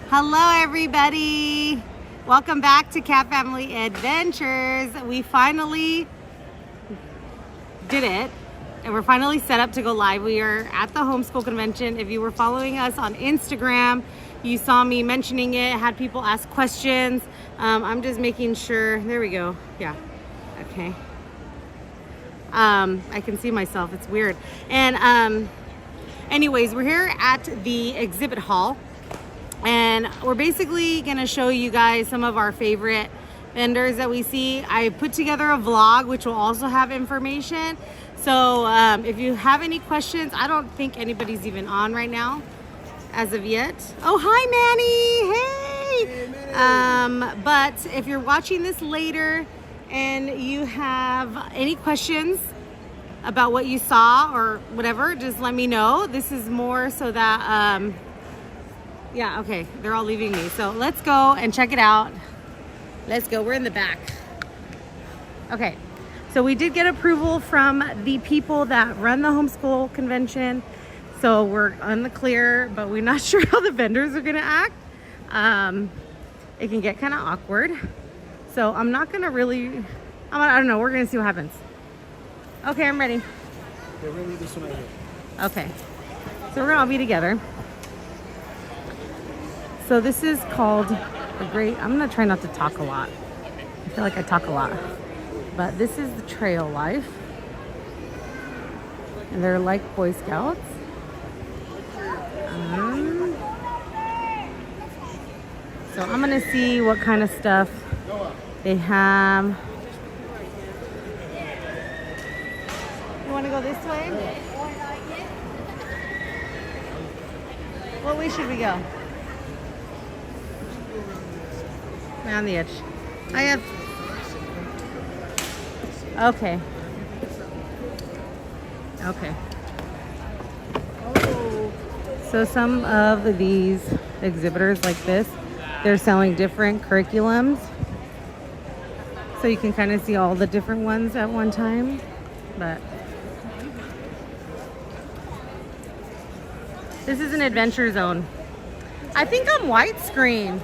Hello everybody. Welcome back to Cat Family Adventures. We finally did it. And we're finally set up to go live. We are at the Homeschool Convention. If you were following us on Instagram, you saw me mentioning it, had people ask questions. I'm just making sure, there we go. Yeah, okay. I can see myself, it's weird. And anyways, we're here at the exhibit hall. And we're basically gonna show you guys some of our favorite vendors that we see. I put together a vlog, which will also have information. So if you have any questions, I don't think anybody's even on right now as of yet. Oh, hi, Manny. Hey. But if you're watching this later and you have any questions about what you saw or whatever, just let me know. This is more so that, yeah, okay, they're all leaving me. So let's go and check it out. Let's go, we're in the back. Okay. So we did get approval from the people that run the homeschool convention. So we're on the clear, but we're not sure how the vendors are gonna act. It can get kind of awkward. So I'm not gonna really, I don't know, we're gonna see what happens. Okay, I'm ready. Okay, we're gonna leave this one right here. Okay, so we're gonna all be together. So this is called the Great, I'm gonna try not to talk a lot. I feel like I talk a lot. But this is the Trail Life. And they're like Boy Scouts. So I'm gonna see what kind of stuff they have. You wanna go this way? What way should we go? On the edge. I have. Okay. Okay. So some of these exhibitors like this, they're selling different curriculums. So you can kind of see all the different ones at one time. But this is an adventure zone. I think I'm widescreen.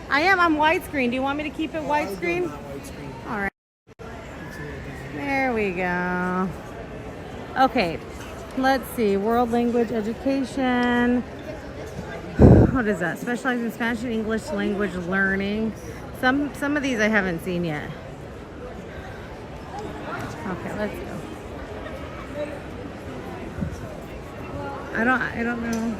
I'm widescreen. Do you want me to keep it widescreen? All right. There we go. Okay, let's see. World language education. What is that? Specialized in Spanish and English language learning. Some of these I haven't seen yet. Okay, let's go. I don't know.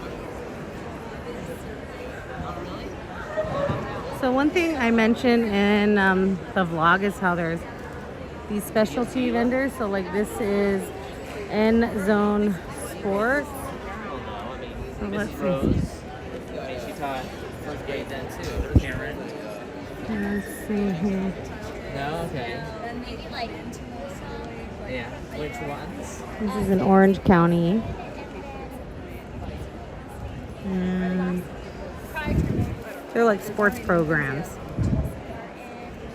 So one thing I mentioned in the vlog is how there's these specialty vendors. So like this is End Zone Sports. So let's see. She taught first grade then too, Cameron. Let's see here. No, okay. Yeah. Which ones? This is in Orange County. And they're like sports programs.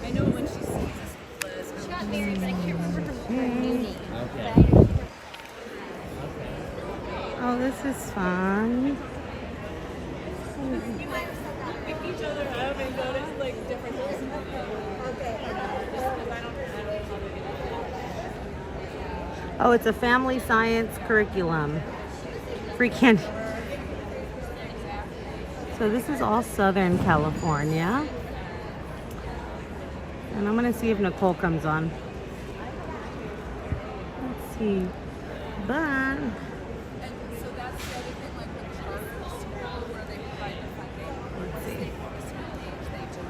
I know when she sees this, she got married, but I can't remember her name. Okay. Oh, this is fun. Pick each other up and go to like different hills. Oh, it's a family science curriculum. Free candy. So this is all Southern California. And I'm gonna see if Nicole comes on. Let's see. But And so that's the other thing, like the charter school where they provide the funding. let's see. They do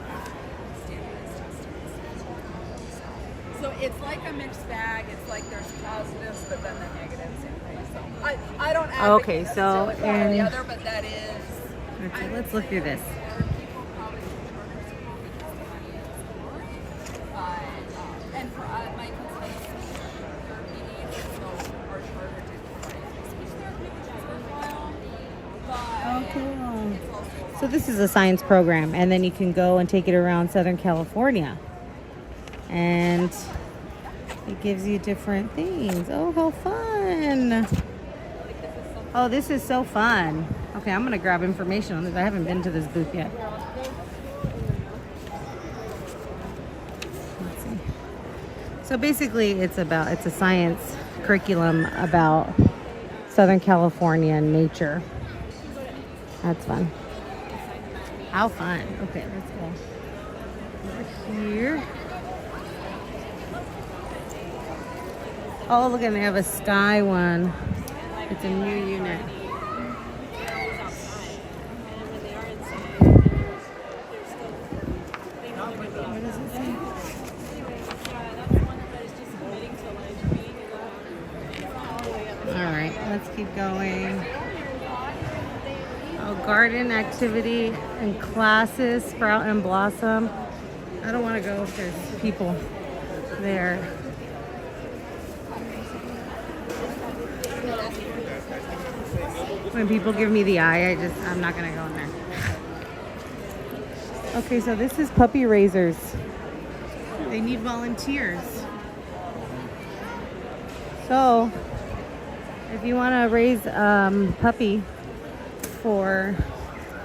standardized testing. So it's like a mixed bag. It's like there's positives, but then the negatives in there. So I don't advocate Okay, so necessarily one or the in- other, but that is. Okay, let's look through this. And for my kids, therapy needs, so our charter did provide speech therapy, which is worthwhile. But Cool. So this is a science program, and then you can go and take it around Southern California. And it gives you different things. Oh, how fun. Oh, this is so fun. Okay, I'm gonna grab information on this. I haven't been to this booth yet. Let's see. So basically, it's a science curriculum about Southern California and nature. That's fun. How fun. Okay, let's go over here. Oh, look, and they have a sky one. It's a new unit. What does it say? All right, let's keep going. Oh, garden activity and classes, sprout and blossom. I don't want to go if there's people there. When people give me the eye, I'm not gonna go in there. Okay, so this is puppy raisers. They need volunteers. So, if you want to raise puppy for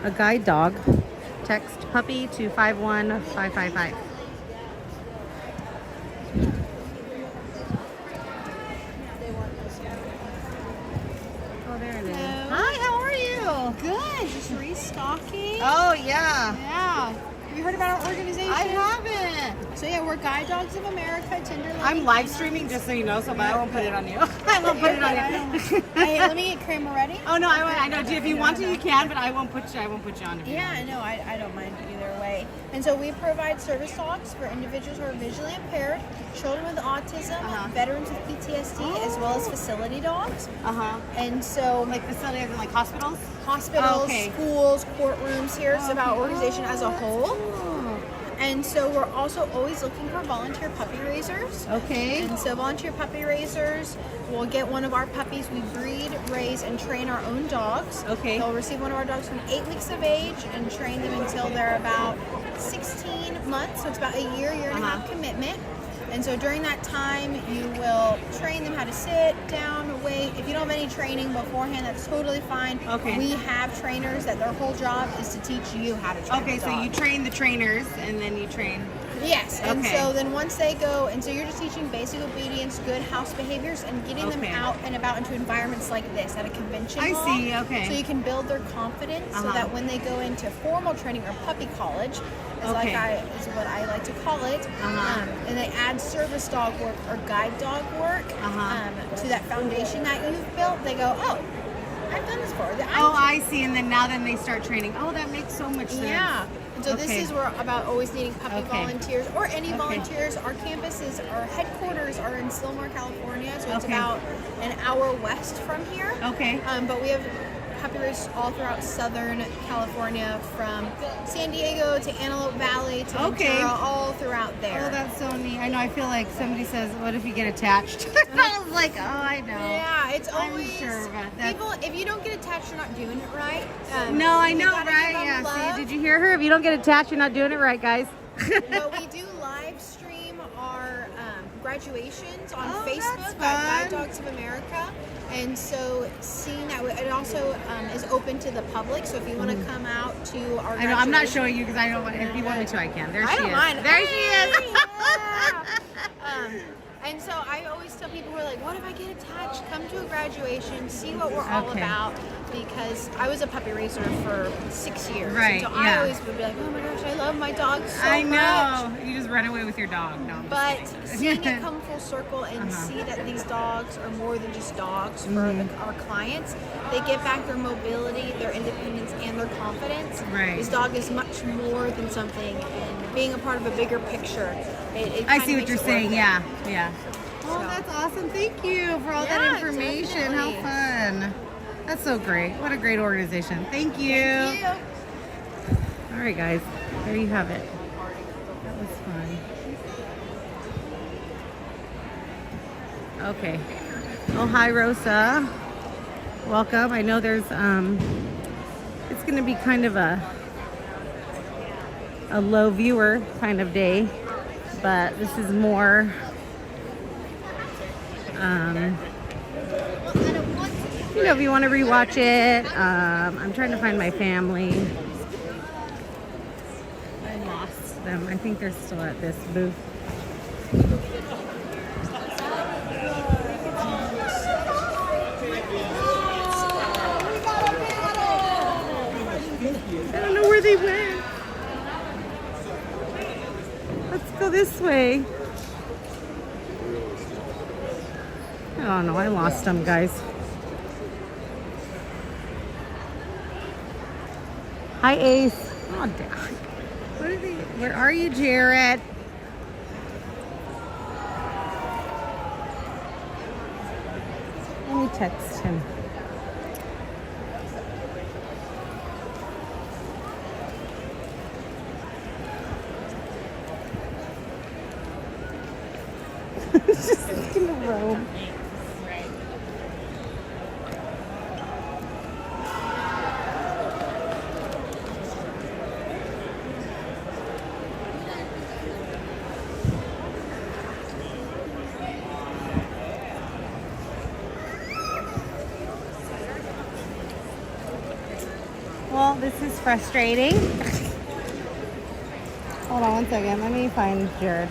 a guide dog, text puppy to 51555. Oh, there it is. Hi, how are you? Good, just restocking. Oh, yeah. Yeah. Have you heard about our organization? I haven't. So yeah, we're Guide Dogs of America, Tender Loving I'm live Canines. streaming, just so you know, so but I won't put it on you. I won't put it on you. Hey, let me get Kramer ready. Oh no, I know. If you want to, you can, but I won't put you on. If you Yeah, want. no, I don't mind either way. And so we provide service dogs for individuals who are visually impaired, children with autism, veterans with PTSD, as well as facility dogs. And so Like facilities in like hospitals. hospitals, Okay. schools, courtrooms here. It's about our organization as a whole. And so we're also always looking for volunteer puppy raisers. Okay. And so volunteer puppy raisers will get one of our puppies. We breed, raise, and train our own dogs. Okay. They'll receive one of our dogs from 8 weeks of age and train them until they're about 16 months. So it's about a year and a half commitment. And so during that time, you will train them how to sit, down, wait. If you don't have any training beforehand, that's totally fine. Okay. We have trainers that their whole job is to teach you how to train Okay, the so dog. you train the trainers, and then you train. Yes, and Okay. so then once they go, and so you're just teaching basic obedience, good house behaviors, and getting them Okay. out and about into environments like this at a convention I hall. see, okay. So you can build their confidence so that when they go into formal training or puppy college, is is what I like to call it, and they add service dog work or guide dog work to that foundation that you've built. They go, oh, I've done this before. I see. And then they start training. Oh, that makes so much sense. Yeah. And so this Okay. is where about always needing puppy Okay. volunteers or any volunteers. Our campuses, our headquarters are in Stillmore, California, so it's about an hour west from here. Okay. But we have puppy raisers all throughout Southern California, from San Diego to Antelope Valley to Ventura, all throughout there. Oh, that's so neat. I know. I feel like somebody says, "What if you get attached?" I was like, "Oh, I know." Yeah, it's I'm always sure, but that's- people. If you don't get attached, you're not doing it right. No, I you know, gotta right? give them Yeah. love. See, did you hear her? If you don't get attached, you're not doing it right, guys. But we do live stream our graduations on Oh, Facebook that's at Guide fun. Dogs of America. And so seeing that, it also is open to the public. So if you want to come out to our I know. I'm not graduation- showing you because I don't want. If you want me to, I can. There I she don't is. mind. There she Hey, is. yeah. And so I always tell people who are like, what if I get attached? Come to a graduation, see what we're all Okay. about. Because I was a puppy raiser for 6 years. Right, And so yeah. I always would be like, oh my gosh, I love my dog so I much. know. You just run away with your dog. No. I'm just But kidding. seeing it come full circle and see that these dogs are more than just dogs for our clients, they get back their mobility, their independence, and their confidence. Right. This dog is much more than something, and being a part of a bigger picture. It I kinda see what makes you're it saying. worth it. Yeah. Yeah. Oh, So- that's awesome. Thank you for all that Yeah, information. definitely. How fun. That's so great. What a great organization. Thank you. Thank you. All right, guys. There you have it. That was fun. Okay. Oh, hi, Rosa. Welcome. I know there's, it's going to be kind of a low viewer kind of day, but this is more, You know, if you want to rewatch it. I'm trying to find my family. I lost them. I think they're still at this booth. I don't know where they went. Let's go this way. I don't know. I lost them, guys. Hi, Ace. Oh, damn. What are they? Where are you, Jared? Let me text him. Just gonna roam. Well, this is frustrating. Hold on one second. Let me find Jared.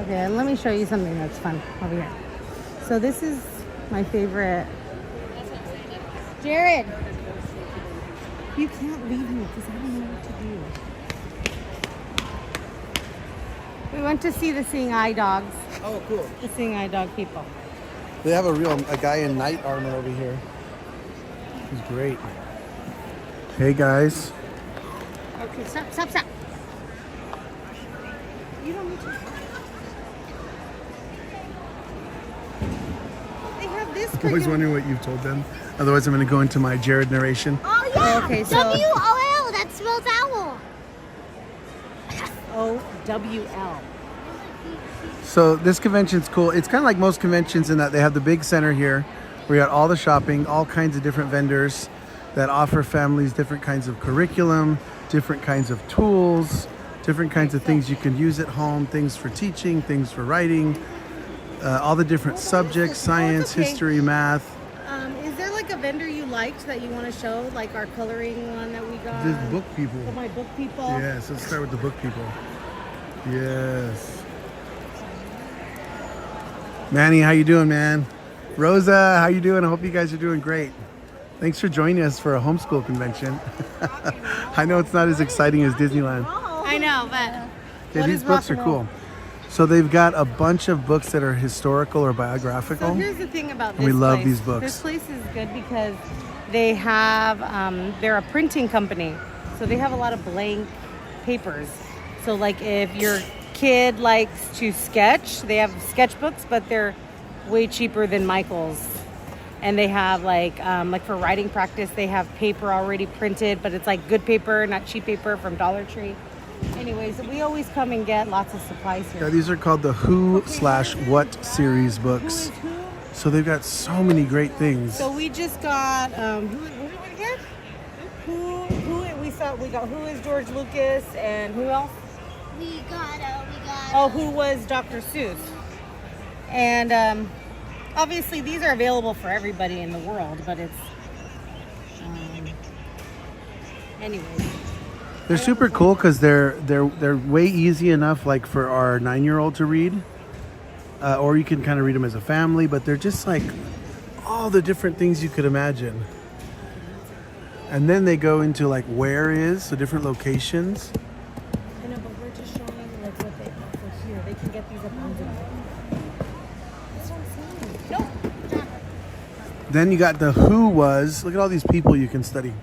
Okay, let me show you something that's fun over here. So this is my favorite. Jared, you can't leave me because I don't know what to do. We went to see the seeing eye dogs. Oh, cool. The seeing eye dog people. They have a guy in knight armor over here. He's great. Hey guys. Okay, stop. You don't need to. They have this. I'm always wondering what you've told them. Otherwise, I'm going to go into my Jared narration. Oh yeah. Okay, so WOL. That spells owl. OWL. So this convention's cool. It's kind of like most conventions in that they have the big center here. We got all the shopping, all kinds of different vendors that offer families different kinds of curriculum, different kinds of tools, different kinds of things you can use at home, things for teaching, things for writing, all the different subjects, science, history, math. Is there like a vendor you liked that you want to show, like our coloring one that we got? The book people. Oh, my book people. Yes, let's start with the book people. Yes. Manny, how you doing, man? Rosa, how you doing? I hope you guys are doing great. Thanks for joining us for a homeschool convention. I know it's not as exciting as Disneyland. I know, but Yeah, these books are cool. So they've got a bunch of books that are historical or biographical. So here's the thing about this We love place. these books. This place is good because they have, they're a printing company. So they have a lot of blank papers. So like if your kid likes to sketch, they have sketchbooks, but they're way cheaper than Michael's. And they have like for writing practice, they have paper already printed, but it's like good paper, not cheap paper from Dollar Tree. Anyways, we always come and get lots of supplies here. Yeah, these are called the Who/What series books. Who is who? So they've got so many great things. So we just got who did we get? We got Who is George Lucas and who else? We got. Oh, Who was Dr. Seuss? And obviously these are available for everybody in the world, but it's anyways. They're super cool because they're way easy enough, like for our 9-year-old to read, or you can kind of read them as a family. But they're just like all the different things you could imagine. And then they go into like where is, so different locations. I know, but we're just showing like what they offer here. They can get these up on Zoom. That's what I'm saying. Nope. Then you got the who was. Look at all these people you can study.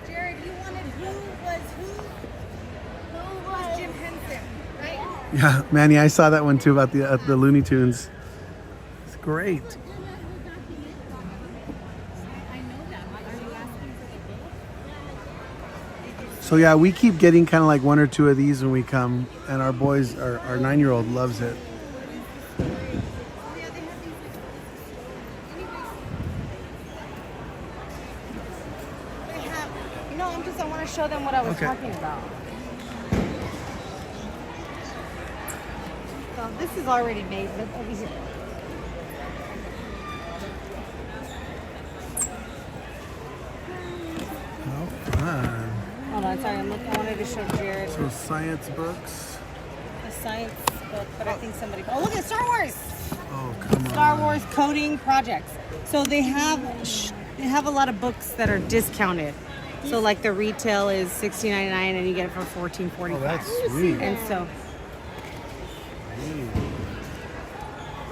Jared, you wanted who? Who was Jim Henson, right? Yeah, Manny, I saw that one too about the Looney Tunes. It's great. So yeah, we keep getting kind of like one or two of these when we come, and our boys, our 9-year-old loves it. They have, I want to show them what I was Okay. talking about. So this is already made, but over here. Oh, fun. Hold on, sorry, I wanted to show Jared So science books. the science book, but I think somebody. Oh, look at Star Wars! Oh, come on. Star Wars coding projects. So they have a lot of books that are discounted. So like the retail is $16.99 and you get it for $14.45. Oh, that's sweet. And so,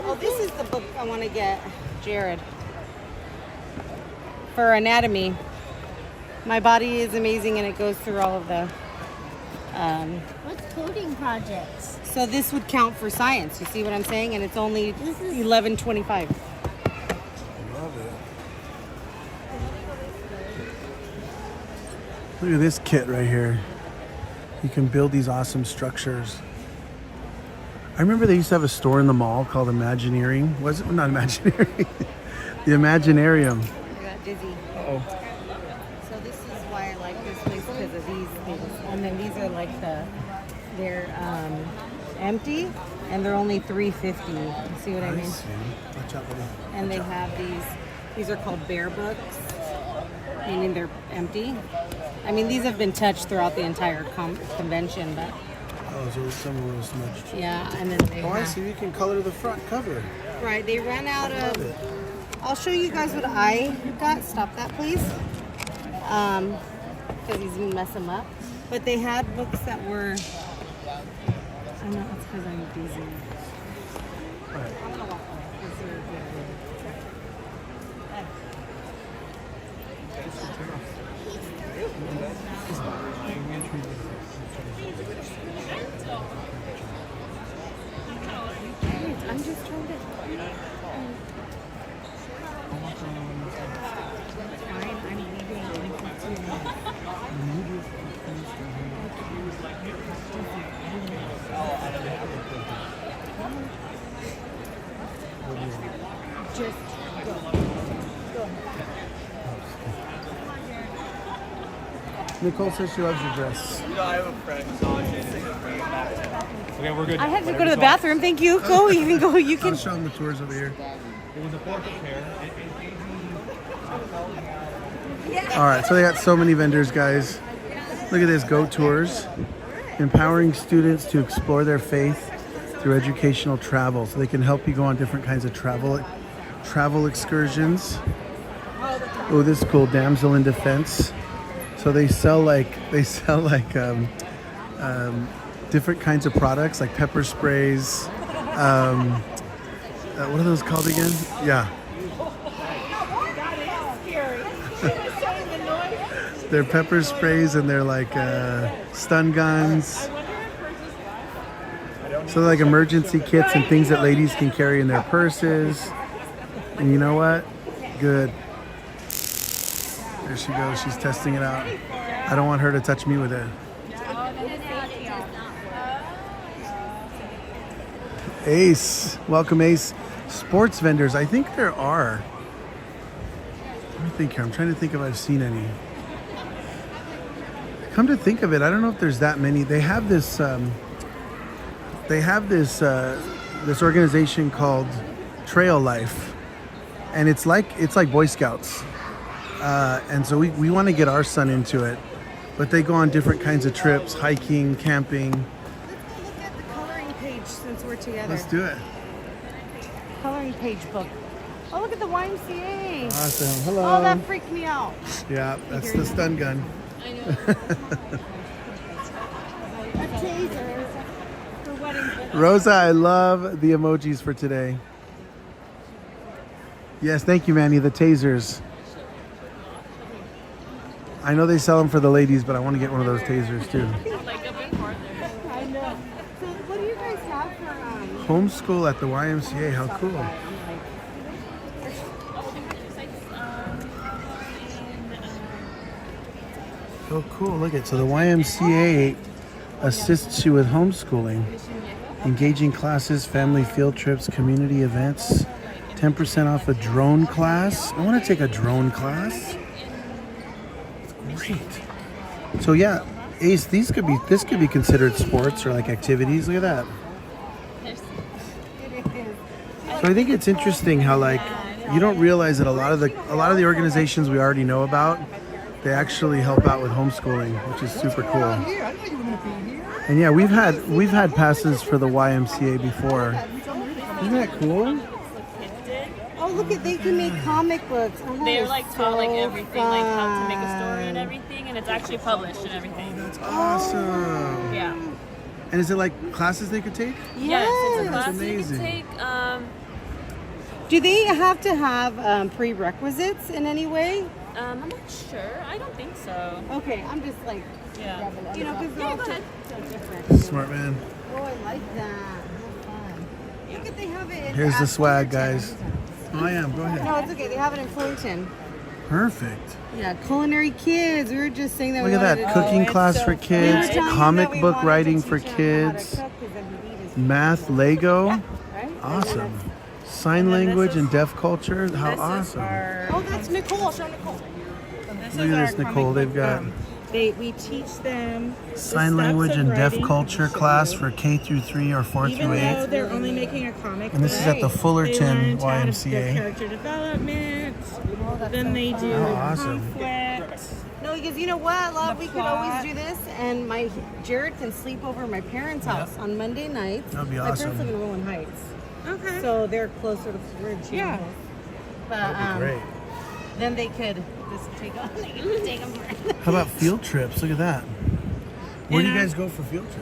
oh, this is the book I want to get Jared for anatomy. My body is amazing, and it goes through all of the. What's coding projects? So this would count for science. You see what I'm saying? And it's only This is- $11.25. Love it. Look at this kit right here. You can build these awesome structures. I remember they used to have a store in the mall called Imagineering. Was it? Not Imagineering. The Imaginarium. I got dizzy. Oh. So this is why I like this place because of these things. And then these are like they're empty and they're only $3.50. You see what I mean? Watch out, buddy. And they have these are called bear books, meaning they're empty. I mean, these have been touched throughout the entire convention, but Oh, so some were smudged. yeah, and then they Oh, I have, see. You can color the front cover. right, they ran out Love of, it. I'll show you guys what I got. Stop that, please. Because he's gonna mess them up. But they had books that were, I know it's because I'm busy. Right. I'm gonna walk away. 'Cause they're good. I'm just trying to. Fine, I'm leaving in 15 minutes. Just go. Nicole says she loves your dress. I have a friend, okay, we're good. I had to go to the bathroom. Thank you. Go. You can go. You I'll can. show them the tours over here. It was a portable pair. All right, so they got so many vendors, guys. Look at this, Go Tours. Empowering students to explore their faith through educational travel. So they can help you go on different kinds of travel excursions. Oh, this is cool, Damsel in Defense. So they sell like different kinds of products like pepper sprays. What are those called again? Yeah. They're pepper sprays and they're like stun guns. So they're like emergency kits and things that ladies can carry in their purses. And you know what? Good. There she goes. She's testing it out. I don't want her to touch me with it. Ace. Welcome, Ace. Sports vendors. I think there are. Let me think here. I'm trying to think if I've seen any. Come to think of it, I don't know if there's that many. They have this. This organization called Trail Life, and it's like Boy Scouts. And so we want to get our son into it, but they go on different kinds of trips, hiking, camping. Let's go look at the coloring page since we're together. Let's do it. Coloring page book. Oh, look at the YMCA. Awesome. Hello. Oh, that freaked me out. Yeah, that's the stun gun. I know. A taser. For weddings. Rosa, I love the emojis for today. Yes, thank you, Manny. The tasers. I know they sell them for the ladies, but I want to get one of those tasers too. I know. So what do you guys have for Homeschool at the YMCA. How cool. Oh, cool. Look at so the YMCA assists you with homeschooling, engaging classes, family field trips, community events, 10% off a drone class. I want to take a drone class. It's great. So yeah, Ace, this could be considered sports or like activities. Look at that. So I think it's interesting how like you don't realize that a lot of the organizations we already know about, they actually help out with homeschooling, which is super cool. And yeah, we've had passes for the YMCA before. Isn't that cool? Oh, look at they can make comic books. Oh, They're like taught like so everything, like how to make a fun. story and everything, and it's actually published and everything. That's awesome. Yeah. And is it like classes they could take? Yes, it's a That's class you amazing. can take. Do they have to have prerequisites in any way? I'm not sure. I don't think so. Okay, I'm just like, Yeah. you know, because they're all go so, ahead. so different. Smart man. Oh, I like that. How fun. Look at they have it. In Here's the swag, Fullerton. guys. Oh, I am. Go ahead. No, it's okay. They have it in Fullerton. Perfect. Yeah, culinary kids. We were just saying that. Look we at wanted that to- cooking it's class so for fun. kids, We were telling you comic that we book wanted to writing teach for them how to kids, cook, 'cause then we'd eat as- math, Lego. Right? Awesome. Sign language and deaf culture. How awesome. Oh, that's Nicole. Show Nicole. Look at this, Nicole. They've got We teach them the sign steps language of and deaf writing. culture class for K through 3 or 4 Even through 8. though they're only making a comic And this is at the book, they Fullerton learn how to do YMCA. character development. Then they do Oh, awesome. conflict. No, because you know what, love, The we could always plot. do this, and my Jared can sleep over at my parents' house on Monday nights. That'd be My awesome. parents live in Rolling Heights, Okay. so they're closer to Ridge. Yeah. But That'd be great. then they could just take them for. How about field trips? Look at that. Where do you And, guys go for field trips?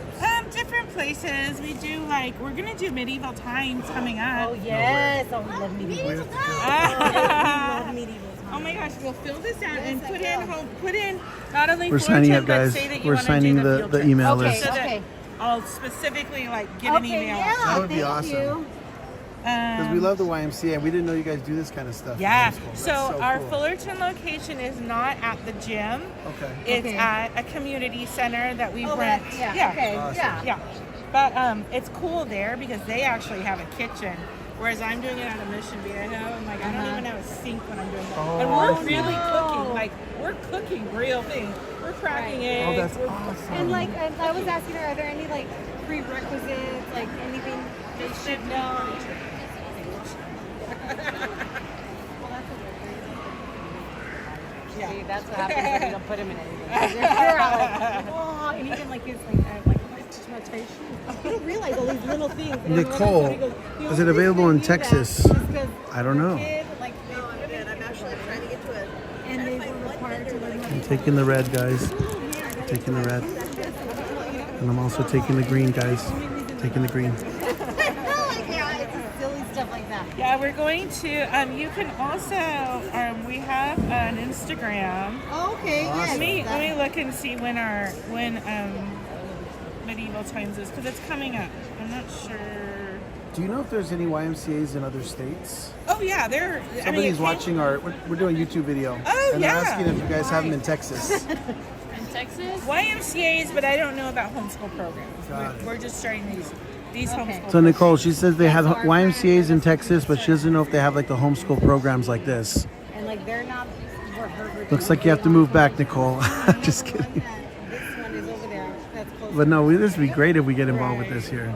Different places. We do we're gonna do medieval times coming up. Oh yes, oh, we love medieval. Ah. Love medieval. Oh my gosh, we'll fill this out and put in not only We're signing up, Fullerton, but guys. say that you We're wanna signing do the field trip. email Okay, list. So that okay. I'll specifically get an Okay, email. yeah, That would be thank awesome. you. Because we love the YMCA. We didn't know you guys do this kind of stuff. in Yeah. homeschool. So, That's our cool. Fullerton location is not at the gym. Okay. It's Okay. at a community center that we Oh, rent. yeah. Okay. Awesome. Yeah. Yeah. But it's cool there because they actually have a kitchen. Whereas I'm doing it out of Mission Viejo. I'm like, I don't even have a sink when I'm doing that. And we're really cooking. Like, we're cooking real things. We're cracking eggs. Oh, that's we're- awesome. And like, I was asking her, are there any like prerequisites, like anything they should know? Yeah. See, that's what happens when you don't put him in anything. You're all like, oh, and even like it's like teach my taste. You don't realize all these little things. And Nicole, everyone else goes, is "The it only available reason in they do that Texas? is 'cause I don't know. the kid, like, they put it in I'm actually trying to get to it. and they were required to learn how to I'm taking the red, guys. Taking the red. And I'm also taking the green, guys. Taking the green. yeah, it's just silly stuff like that. Yeah, we're going to. You can also. We have an Instagram. Oh, okay, yes. Let me look and see when medieval times is because it's coming up. I'm not sure. Do you know if there's any YMCA's in other states? Oh yeah, there. Somebody's watching we're doing a YouTube video. Oh, and they're yeah. asking if you guys have them in Texas. In Texas? YMCA's, but I don't know about homeschool programs. Got it. We're just starting these homeschool. So Nicole, she says they have YMCA's in Texas, but she doesn't know if they have like the homeschool programs like this. And like they're not. Looks like you have to move back, Nicole. Just kidding. This one is over there. That's close. But no, this would be great if we get involved with this here.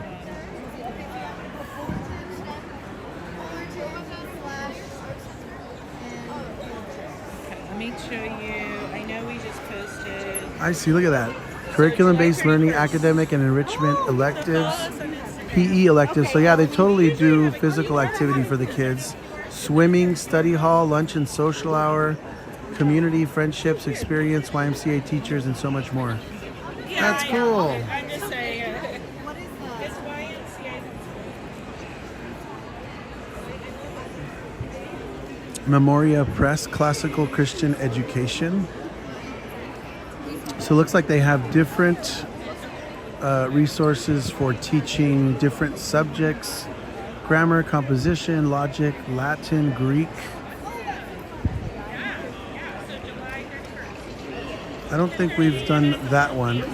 Let me show you. I know we just posted. I see, look at that. Curriculum-based learning, academic and enrichment electives, PE electives. So yeah, they totally do physical activity for the kids. Swimming, study hall, lunch and social hour, community, friendships, experience, YMCA teachers, and so much more. That's cool. I'm just saying. It's YMCA. Memoria Press, Classical Christian Education. So it looks like they have different resources for teaching different subjects: grammar, composition, logic, Latin, Greek. I don't think we've done that one.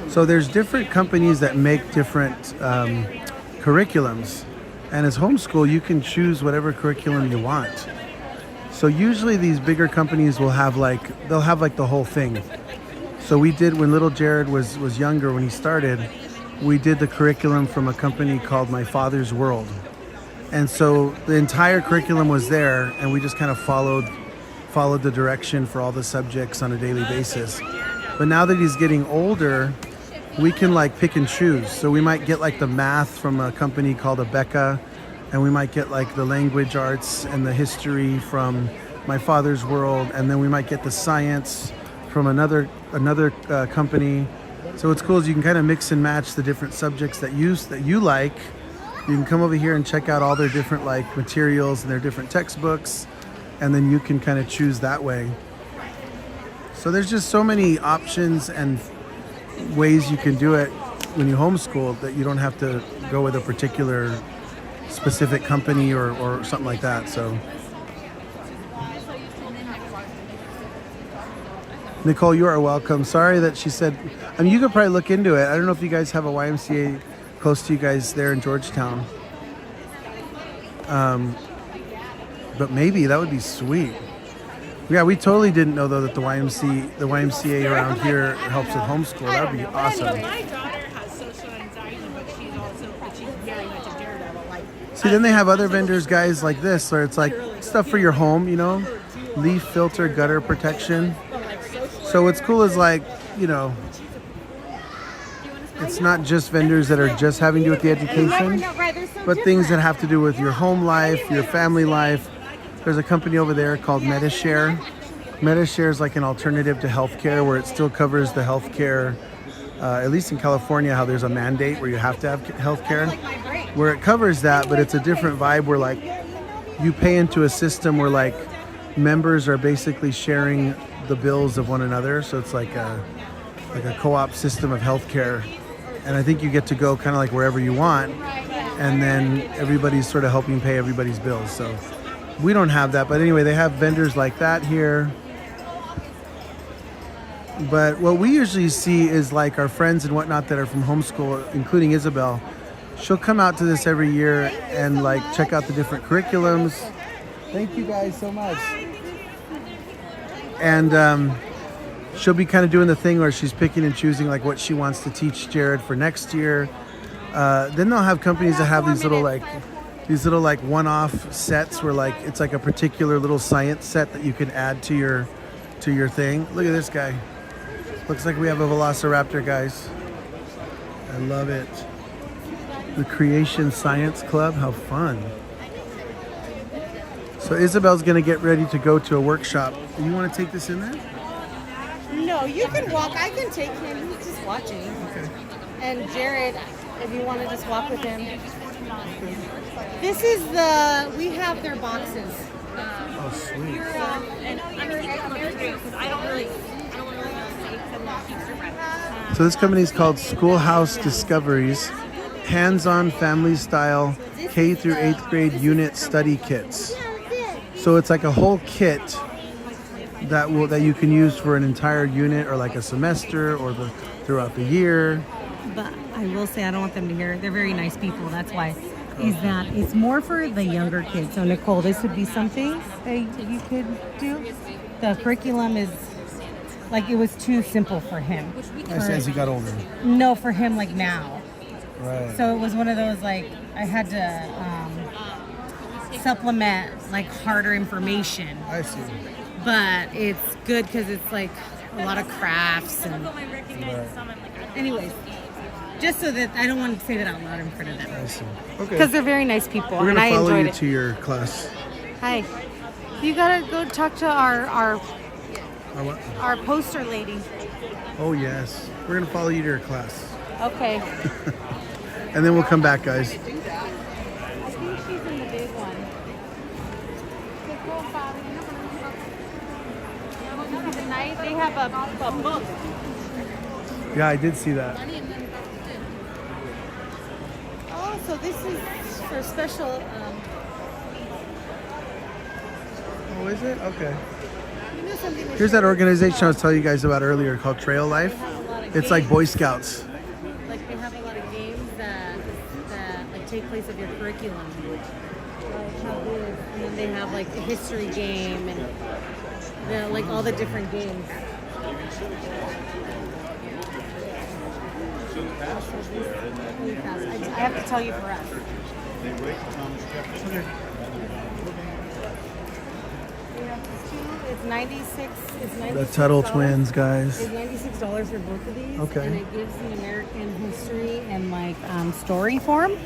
So there's different companies that make different curriculums. And as homeschool, you can choose whatever curriculum you want. So usually these bigger companies will have they'll have the whole thing. So we did, when little Jared was younger, when he started, we did the curriculum from a company called My Father's World. And so the entire curriculum was there, and we just kind of followed the direction for all the subjects on a daily basis. But now that he's getting older, we can pick and choose. So we might get the math from a company called Abeka, and we might get the language arts and the history from My Father's World, and then we might get the science from another company. So what's cool is you can kind of mix and match the different subjects that you like. You can come over here and check out all their different materials and their different textbooks, and then you can kind of choose that way. So there's just so many options and ways you can do it when you homeschool that you don't have to go with a particular specific company or something like that. So Nicole, you are welcome. Sorry that she said, you could probably look into it. I don't know if you guys have a YMCA close to you guys there in Georgetown. But maybe that would be sweet. Yeah, we totally didn't know though that the YMCA around here helps with homeschool. That would be awesome. My daughter has social anxiety, but she's very much a daredevil. See, then they have other vendors, guys, like this, where it's stuff for your home, leaf filter, gutter protection. So what's cool is it's not just vendors that are just having to do with the education, but things that have to do with your home life, your family life. There's a company over there called MediShare. MediShare is an alternative to healthcare, where it still covers the healthcare, at least in California, how there's a mandate where you have to have healthcare, where it covers that, but it's a different vibe where you pay into a system where members are basically sharing the bills of one another. So it's like a co-op system of healthcare. And I think you get to go kind of wherever you want, and then everybody's sort of helping pay everybody's bills. So we don't have that, but anyway, they have vendors like that here. But what we usually see is our friends and whatnot that are from homeschool, including Isabel. She'll come out to this every year and check out the different curriculums. Thank you guys so much. And she'll be kind of doing the thing where she's picking and choosing what she wants to teach Jared for next year. Then they'll have companies that have these little one-off sets where it's a particular little science set that you can add to your thing. Look at this guy. Looks like we have a Velociraptor, guys. I love it. The Creation Science Club, how fun. So Isabel's gonna get ready to go to a workshop. You want to take this in there? No, you can walk. I can take him. He's just watching. Okay. And Jared, if you want to just walk with him. This is we have their boxes. Oh, sweet. So this company is called Schoolhouse Discoveries, hands-on family-style K through 8th grade unit study kits. So it's a whole kit that you can use for an entire unit or a semester or throughout the year. But I will say I don't want them to hear. They're very nice people. That's why. Is that it's more for the younger kids. So Nicole, this would be something that you could do. The curriculum is it was too simple for him. As he got older. No, for him now. Right. So it was one of those I had to supplement harder information. I see. But it's good because it's a lot of crafts and. Right. Anyways, just so that I don't want to say that out loud in front of them. I see. Okay. Because they're very nice people, We're and gonna I follow enjoyed you it. to your class. Hi. You gotta go talk to our what? Our poster lady. Oh yes, we're gonna follow you to your class, Okay. and then we'll come back, guys. I think she's in the big one. Tonight they have a book. Yeah, I did see that. Oh, so this is for special. Oh, is it? Okay. You know something? Here's that organization I was telling you guys about earlier called Trail Life. It's like Boy Scouts. Like they have a lot of games that like take place of your curriculum. Like how good. And then they have like a history game and like all the different games. I have to tell you for us. It's 96. It's 96. The Tuttle twins, guys. It's $96 for both of these. Okay. And it gives the American history and like story form.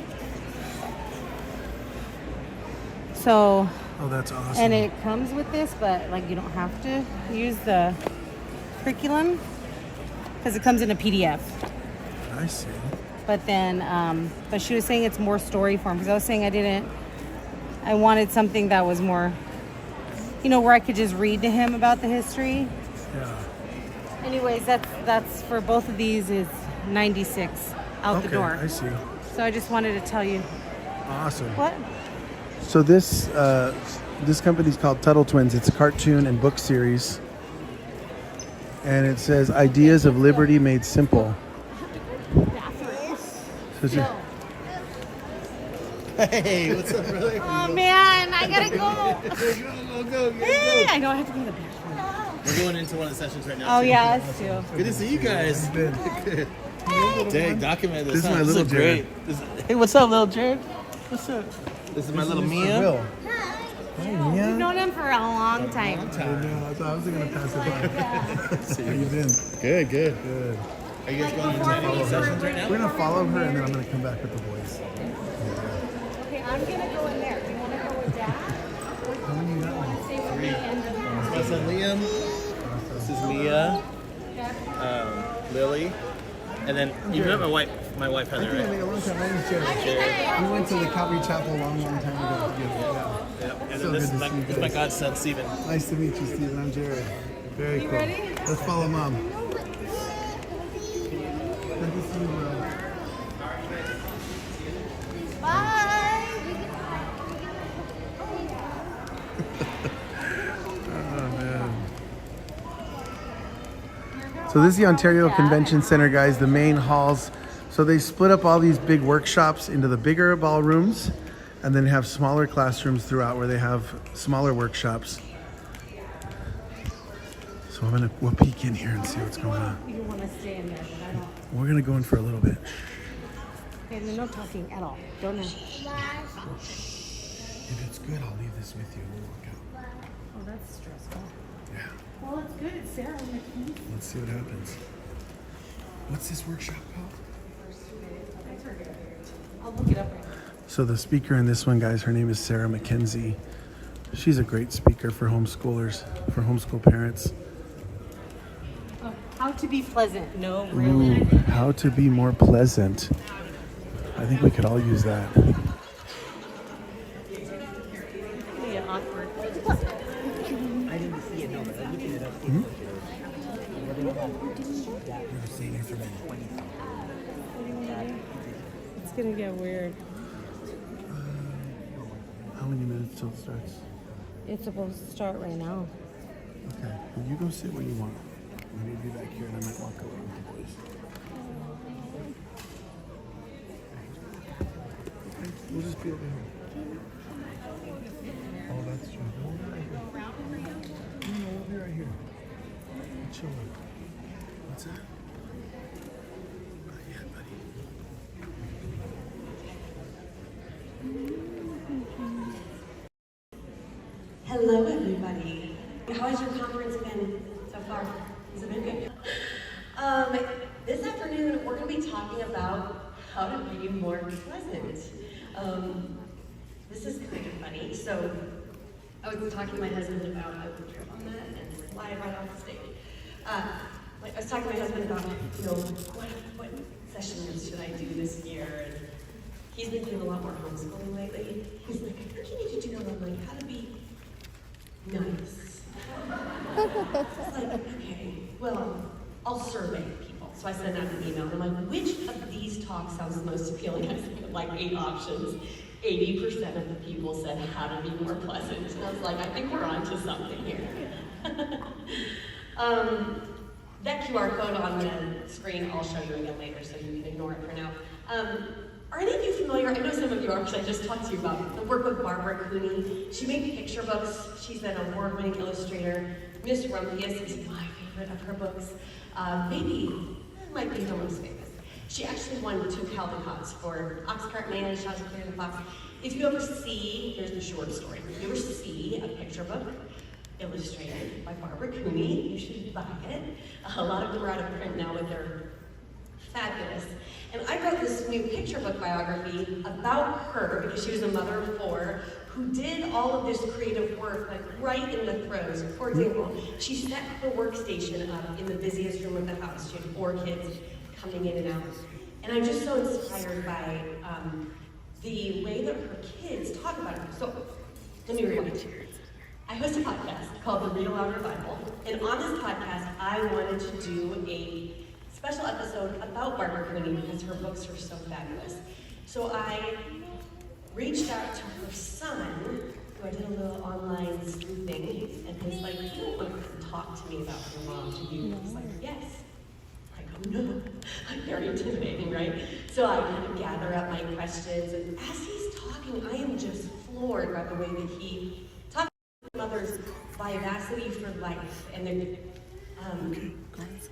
So. Oh, that's awesome. And it comes with this, but like you don't have to use the curriculum because it comes in a PDF. I see. But then, but she was saying it's more story form because I was saying I wanted something that was more, where I could just read to him about the history. Yeah. Anyways, that's for both of these is $96 out the door. I see. So I just wanted to tell you. Awesome. What? So this company's called Tuttle Twins. It's a cartoon and book series, and it says "Ideas of Liberty Made Simple." So Hey, what's up, brother? Oh man, I gotta go. Go. Hey, I know I have to go to the bathroom. We're going into one of the sessions right now. Oh yeah, us too. Good to see you guys. Good. Dang, document this. This is huh? my little Jared. Hey, what's up, little Jared? What's up? This is my little Mia. Will. Hi, Mia. We've known him for a long time. I thought I wasn't gonna pass it by. How you been? Good. Good. Are you guys going into any of the sessions right now? We're gonna follow her, and then I'm gonna come back with the boys. Okay, I'm gonna go in there. Do you want to go with Dad? How many you got? My son Liam. This is Mia. Lily. And then you met my wife I Heather, think I right? made a long time. My name's Jared. We went to the Calvary Chapel a long time ago. Yeah. And So then this good is to see you this is my guys. godson Steven. Nice to meet you, Steven. I'm Jared. Very cool. ready? Let's follow Mom. Good to see you, bro. So this is the Ontario Convention Center, guys, the main halls. So they split up all these big workshops into the bigger ballrooms and then have smaller classrooms throughout where they have smaller workshops. So we'll peek in here and see what's going on. You want to stay in there, but I don't. We're gonna go in for a little bit. Okay, no talking at all. Don't know. If it's good, I'll leave this with you and we'll walk out. Oh, that's stressful. Yeah, Well, it's good. It's Sarah. let's see what happens. What's this workshop called? I'll look it up right now. So the speaker in this one, guys, her name is Sarah McKenzie. She's a great speaker for homeschoolers, for homeschool parents. Oh, how to be pleasant. No, Ooh, really. how to be more pleasant. I think we could all use that. Yeah, awkward. It's gonna get weird. How many minutes till it starts? It's supposed to start right now. Okay, well, you go sit where you want. Let me be back here and I might walk away with the boys. Okay, we'll just be over here. Oh, that's true. No, we'll be right here. Chill. What's that? Not yet, buddy. Hello, everybody. How has your conference been so far? Has it been good? This afternoon, we're going to be talking about how to be more pleasant. This is kind of funny. So, I was talking to my husband about a trip on that and slide right off the stage. like I was talking to my husband about, you know, what sessions should I do this year? And he's been doing a lot more homeschooling lately. He's like, I think you need to do one on like how to be nice. It's like, okay, well, I'll survey people. So I send out an email and I'm like, which of these talks sounds the most appealing? I sent like 8 options. 80% of the people said how to be more pleasant. And I was like, I think we're onto something here. That QR code on the screen, I'll show you again later so you can ignore it for now. Are any of you familiar, I know some of you are because I just talked to you about the work with Barbara Cooney. She made picture books. She's an award-winning illustrator. Miss Rumpus is my favorite of her books. Maybe, might be her most famous. She actually won 2 Caldecots for Oxcart Man and Shaw's Clear the Fox. If you ever see, here's the short story. If you ever see a picture book illustrated by Barbara Cooney, you should buy it. A lot of them are out of print now, but they're fabulous. And I wrote this new picture book biography about her because she was a mother of 4 who did all of this creative work like right in the throes. For example, she set her workstation up in the busiest room of the house. She had 4 kids coming in and out. And I'm just so inspired by the way that her kids talk about her. So let me rewind. I host a podcast called The Read Aloud Revival. And on this podcast, I wanted to do a special episode about Barbara Cooney because her books are so fabulous. So I reached out to her son, who I did a little online sleuthing, and he's like, you don't want to talk to me about your mom, do you? He's like, yes. I go, no. Very intimidating, right? So I kind of gather up my questions, and as he's talking, I am just floored by the way that he talks about mother's vivacity for life and the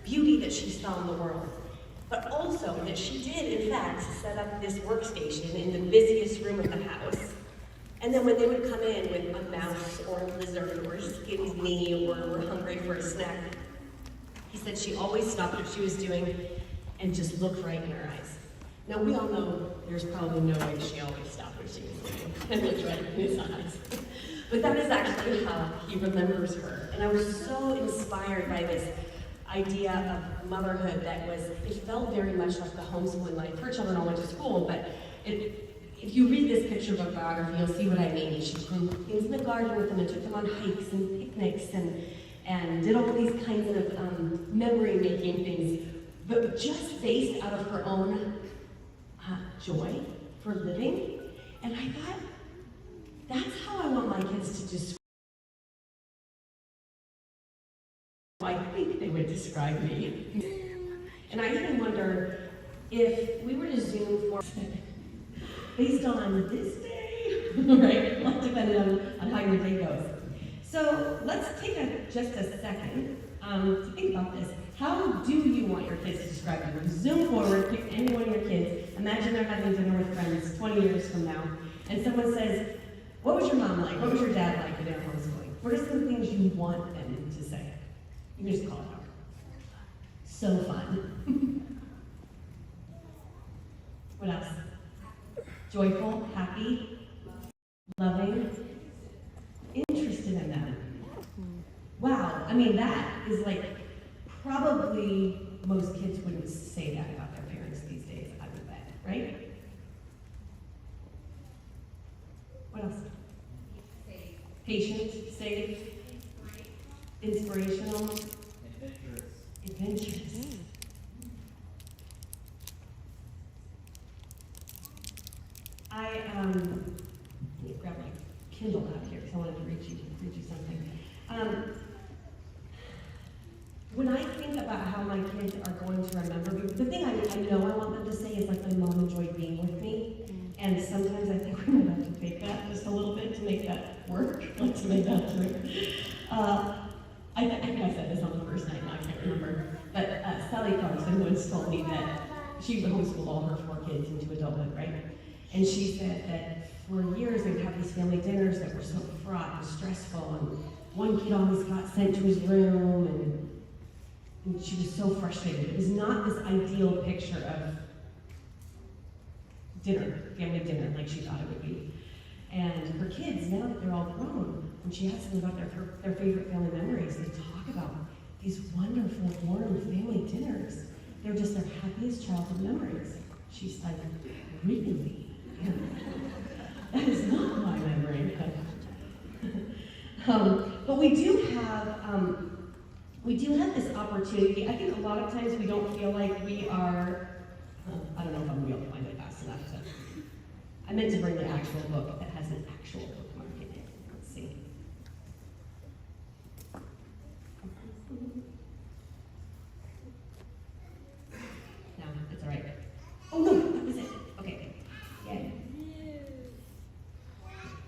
beauty that she saw in the world. But also that she did, in fact, set up this workstation in the busiest room of the house. And then when they would come in with a mouse or a lizard or a skin's knee or were hungry for a snack, he said she always stopped what she was doing and just looked right in her eyes. Now we all know there's probably no way she always stopped what she was doing and looked right in his eyes. But that is actually how he remembers her. And I was so inspired by this idea of motherhood that was, it felt very much like the homeschooling life. Her children all went to school, but if you read this picture book biography, you'll see what I mean. She grew things in the garden with them and took them on hikes and picnics and did all these kinds of memory-making things, but just based out of her own joy for living. And I thought, that's how I want my kids to describe. I think they would describe me. And I even wonder if we were to Zoom for based on this day, right? Well, depending on how your day goes. So let's take just a second to think about this. How do you want your kids to describe you? Zoom forward, pick any one of your kids. Imagine they're having dinner with friends 20 years from now, and someone says, what was your mom like? What was your dad like when they were homeschooling? What are some things you want them to say? You can just call it out. So fun. What else? Joyful, happy, loving, interested in them. Wow, I mean that is like, probably most kids wouldn't say that about their parents these days, I would bet, right? What else? Patient, safe, inspirational, adventurous. Let me grab my Kindle out here because I wanted to read you something. When I think about how my kids are going to remember me, the thing I know I want them to say is like, my mom enjoyed being with me. And sometimes I think we might have to fake that just a little bit to make that work, like to make that true. I think I said this on the first night, and I can't remember. But Sally Carson once told me that she homeschooled all her 4 kids into adulthood, right? And she said that for years they would have these family dinners that were so fraught and stressful, and one kid always got sent to his room, and she was so frustrated. It was not this ideal picture of dinner, family dinner, like she thought it would be. And her kids, now that they're all grown, when she asks them about their favorite family memories, they talk about these wonderful, warm family dinners. They're just their happiest childhood memories. She's like, really? Yeah. That is not my memory. But we do have this opportunity. I think a lot of times we don't feel like we are, I don't know if I'm going to be able to find it fast enough. I meant to bring the actual book that has an actual bookmark in it. Let's see. No, it's all right. Oh no, that was it. Okay. Yay.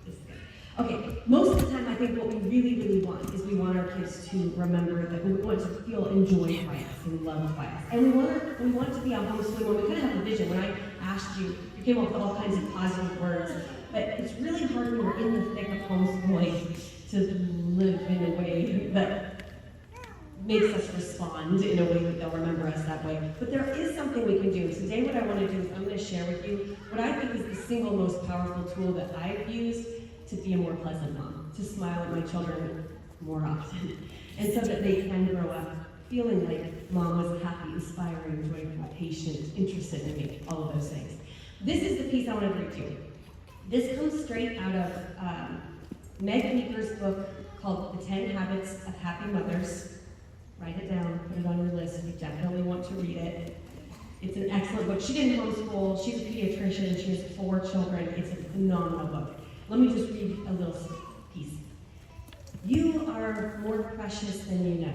This is good. Okay, most of the time I think what we really want is we want our kids to remember that we want to feel enjoyed by us and loved by us. And we want to be on homeschooling when we kind of have a vision. When I asked you, you came up with all kinds of positive words, but it's really hard when we're in the thick of homeschooling to live in a way that makes us respond in a way that they'll remember us that way. But there is something we can do. Today what I want to do is I'm going to share with you what I think is the single most powerful tool that I've used to be a more pleasant mom, to smile at my children more often, and so that they can grow up feeling like mom was happy, inspiring, joyful, patient, interested in me, all of those things. This is the piece I want to read to you. This comes straight out of Meg Meeker's book called The 10 Habits of Happy Mothers. Write it down, put it on your list. You definitely want to read it. It's an excellent book. She didn't homeschool. She's a pediatrician. She has 4 children. It's a phenomenal book. Let me just read a little piece. You are more precious than you know.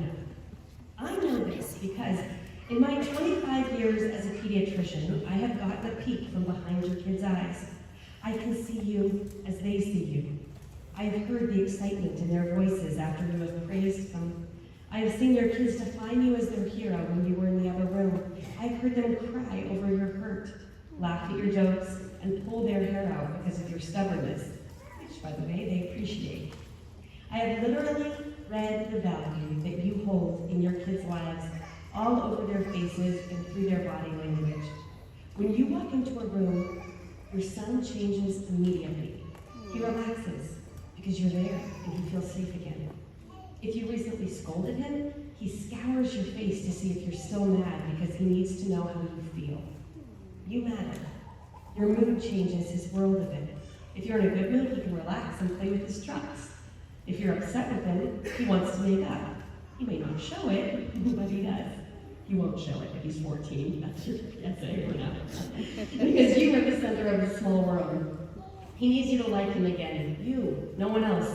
I know this because in my 25 years as a pediatrician, I have gotten a peek from behind your kids' eyes. I can see you as they see you. I have heard the excitement in their voices after you have praised them. I have seen your kids define you as their hero when you were in the other room. I've heard them cry over your hurt, laugh at your jokes, and pull their hair out because of your stubbornness, which, by the way, they appreciate. I have literally read the value that you hold in your kids' lives all over their faces and through their body language. When you walk into a room, your son changes immediately. He relaxes because you're there and he feels safe again. If you recently scolded him, he scours your face to see if you're still mad because he needs to know how you feel. You matter. Your mood changes his world a bit. If you're in a good mood, he can relax and play with his trucks. If you're upset with him, he wants to make up. He may not show it, but he does. He won't show it if he's 14. That's your essay for now. Because you are the center of his small world. He needs you to like him again. You, no one else.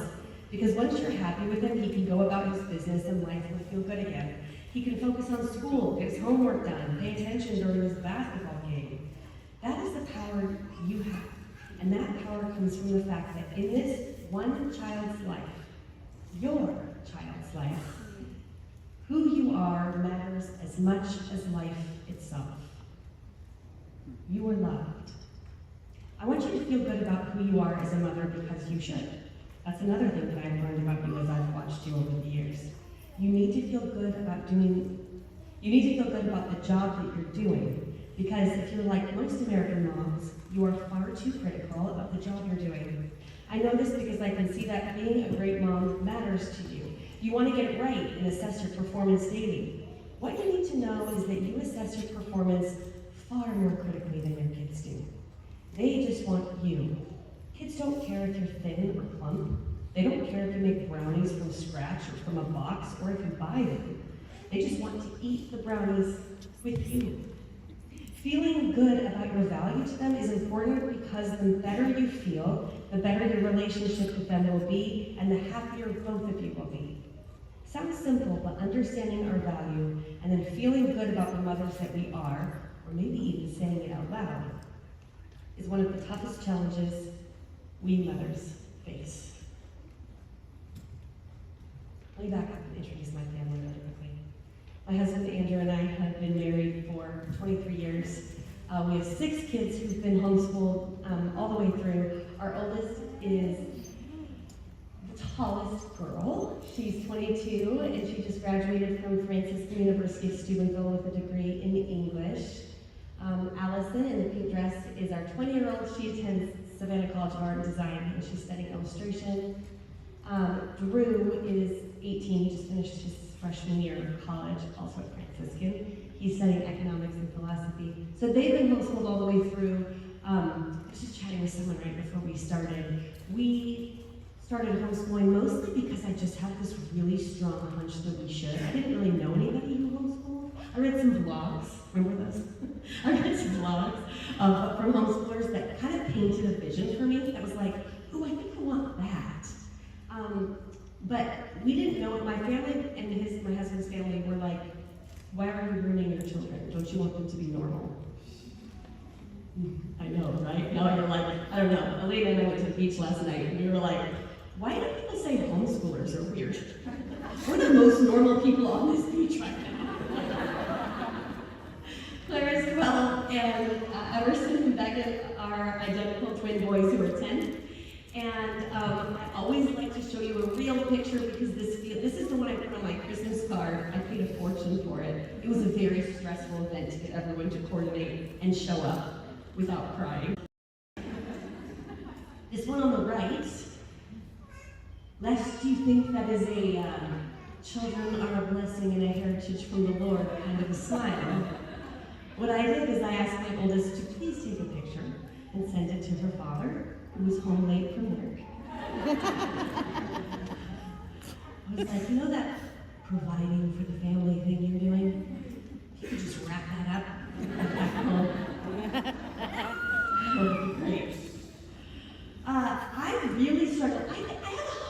Because once you're happy with him, he can go about his business and life will feel good again. He can focus on school, get his homework done, pay attention during his basketball game. That is the power you have. And that power comes from the fact that in this one child's life, your child's life, who you are matters as much as life itself. You are loved. I want you to feel good about who you are as a mother because you should. That's another thing that I've learned about you as I've watched you over the years. You need to feel good about the job that you're doing, because if you're like most American moms, you are far too critical of the job you're doing. I know this because I can see that being a great mom matters to you. You want to get it right and assess your performance daily. What you need to know is that you assess your performance far more critically than your kids do. They just want you. Kids don't care if you're thin or plump. They don't care if you make brownies from scratch or from a box or if you buy them. They just want to eat the brownies with you. Feeling good about your value to them is important because the better you feel, the better your relationship with them will be, and the happier both of you will be. Sounds simple, but understanding our value and then feeling good about the mothers that we are, or maybe even saying it out loud, is one of the toughest challenges we mothers face. Let me back up and introduce my family really quickly. My husband Andrew and I have been married for 23 years. We have 6 kids who've been homeschooled all the way through. Our oldest is the tallest girl. She's 22 and she just graduated from Franciscan University of Steubenville with a degree in English. Allison in the pink dress is our 20-year-old. She attends Savannah College of Art and Design and she's studying illustration. Drew is 18, he just finished his freshman year of college, also at Franciscan. He's studying economics and philosophy. So they've been homeschooled all the way through. I was just chatting with someone right before we started. We started homeschooling mostly because I just had this really strong hunch that we should. I didn't really know anybody who homeschooled. I read some blogs, remember those? I read some blogs from homeschoolers that kind of painted a vision for me that was like, ooh, I think I want that. But we didn't know it. My family and my husband's family were like, why are you ruining your children? Don't you want them to be normal? I know, right? Now you're like, I don't know. Elena and I went to the beach last night and we were like, why do people say homeschoolers are weird? We're the most normal people on this beach right now. Claire is 12 and Emerson and Becca are identical twin boys who are 10. And I always like to show you a real picture because this is the one I put on my Christmas card. I paid a fortune for it. It was a very stressful event to get everyone to coordinate and show up without crying. This one on the right, lest you think that is a children are a blessing and a heritage from the Lord kind of a smile. What I did is I asked my oldest to please take a picture and send it to her father, who was home late from work. I was like, you know that providing for the family thing you're doing? If you could just wrap that up back home. That would be great. I really struggle. I have a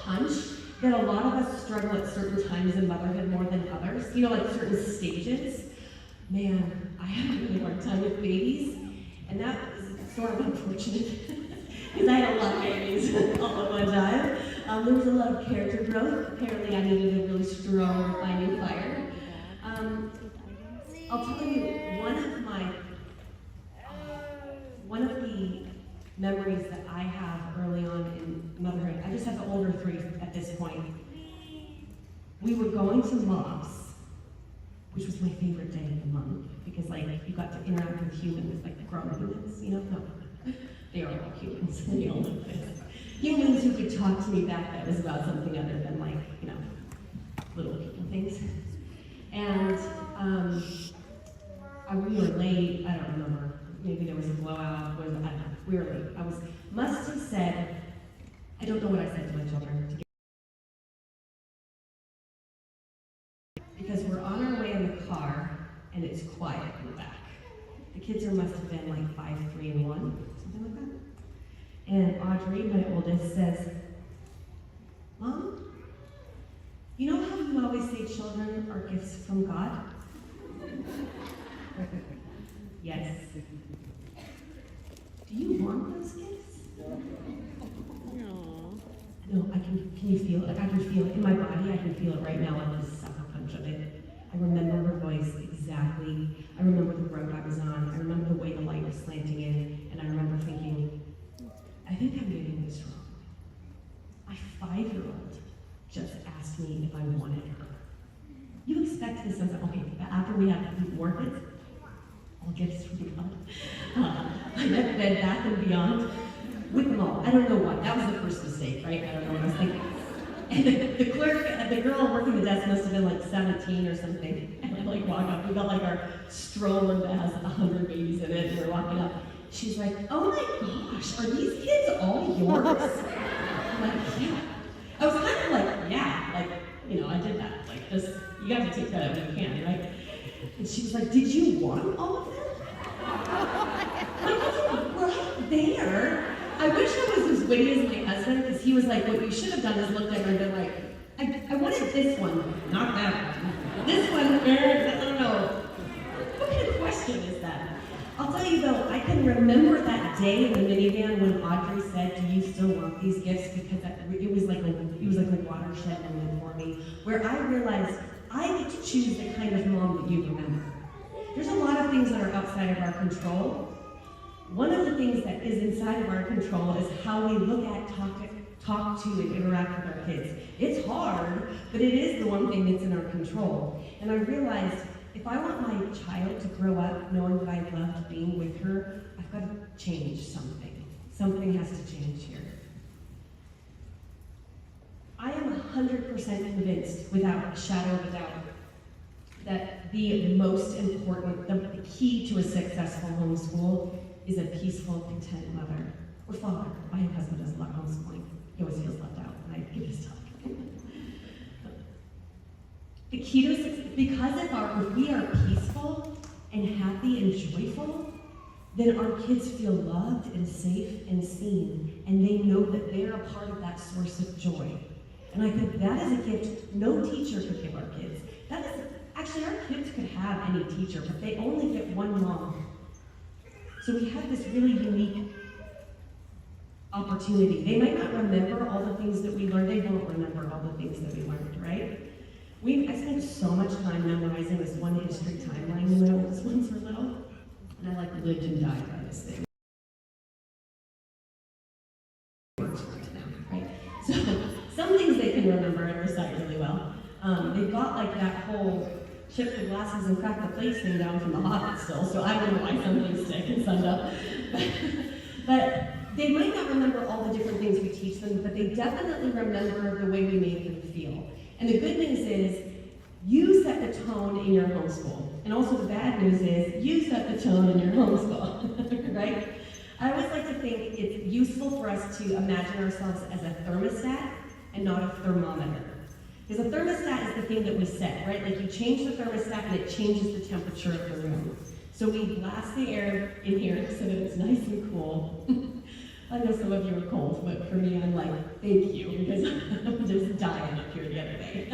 hunch that a lot of us struggle at certain times in motherhood more than others. You know, like certain stages. Man, I have a really hard time with babies, and that was sort of unfortunate. Because I had a lot of babies all at one time. There was a lot of character growth. Apparently I needed a really strong refining fire. I'll tell you, one of the memories that I have early on in motherhood, I just have the older three at this point. We were going to Moss, which was my favorite day of the month, because like you got to interact with humans, like grown humans, you know? No. They are all humans, they all live this. Humans who could talk to me back that was about something other than like, you know, little people things. And we were late, I don't remember, maybe there was a blowout, I don't know, we were late. Must have said, I don't know what I said to my children. Because we're on our way in the car, and it's quiet in the back. The kids must have been like 5, 3, and 1. Something like that. And Audrey, my oldest, says, Mom, you know how you always say children are gifts from God? Yes. Do you want those gifts? No, can you feel it? I can feel it in my body. I can feel it right now, like the sucker punch of it. I remember her voice exactly. I remember the road I was on. I remember the way the light was slanting in. And I remember thinking, I think I'm getting this wrong. My 5-year-old just asked me if I wanted her. You expect this something, okay, after we have more kids, all gifts from God. I met Bed Bath and Beyond with them all. I don't know why. That was the first mistake, right? I don't know what I was thinking. And the clerk, the girl working the desk must have been like 17 or something. And I like walk up. We got like our stroller that has 100 babies in it, and we're walking up. She's like, oh my gosh, are these kids all yours? I'm like, yeah. I was kind of like, yeah, like, you know, I did that. Like this, you got to take that when you can, right? And she was like, did you want all of them? I wasn't right there. I wish I was as witty as my husband, because he was like, what you should have done is looked at her and been like, I wanted this one, not that one. This one, I don't know. What kind of question is that? I'll tell you though, I can remember that day in the minivan when Audrey said, do you still want these gifts? Because it was like a watershed moment for me, where I realized I get to choose the kind of mom that you remember. There's a lot of things that are outside of our control. One of the things that is inside of our control is how we look at, talk to, and interact with our kids. It's hard, but it is the one thing that's in our control. And I realized if I want my child to grow up knowing that I loved being with her, I've got to change something. Something has to change here. I am 100% convinced, without a shadow of a doubt, that the most important, the key to a successful homeschool is a peaceful, content mother or father. My husband does a lot of homeschooling. He always feels left out when I give this talk. The key to success, because if we are peaceful and happy and joyful, then our kids feel loved and safe and seen, and they know that they're a part of that source of joy. And I think that is a gift no teacher could give our kids. Actually, our kids could have any teacher, but they only get one mom. So we have this really unique opportunity. They might not remember all the things that we learned. They won't remember all the things that we learned, right? I spent so much time memorizing this one history timeline when my oldest ones were little, and I like lived and died by this thing. Right? So some things they can remember and recite really well. They've got like that whole chip the glasses and crack the plates thing down from The Hobbit still, so I don't know why some things stick and some don't. But they might not remember all the different things we teach them, but they definitely remember the way we made them feel. And the good news is, you set the tone in your homeschool. And also the bad news is, you set the tone in your homeschool, right? I always like to think it's useful for us to imagine ourselves as a thermostat and not a thermometer. Because a thermostat is the thing that we set, right? Like you change the thermostat and it changes the temperature of the room. So we blast the air in here so that it's nice and cool. I know some of you are cold, but for me, I'm like, thank you, because I'm just dying up here the other day.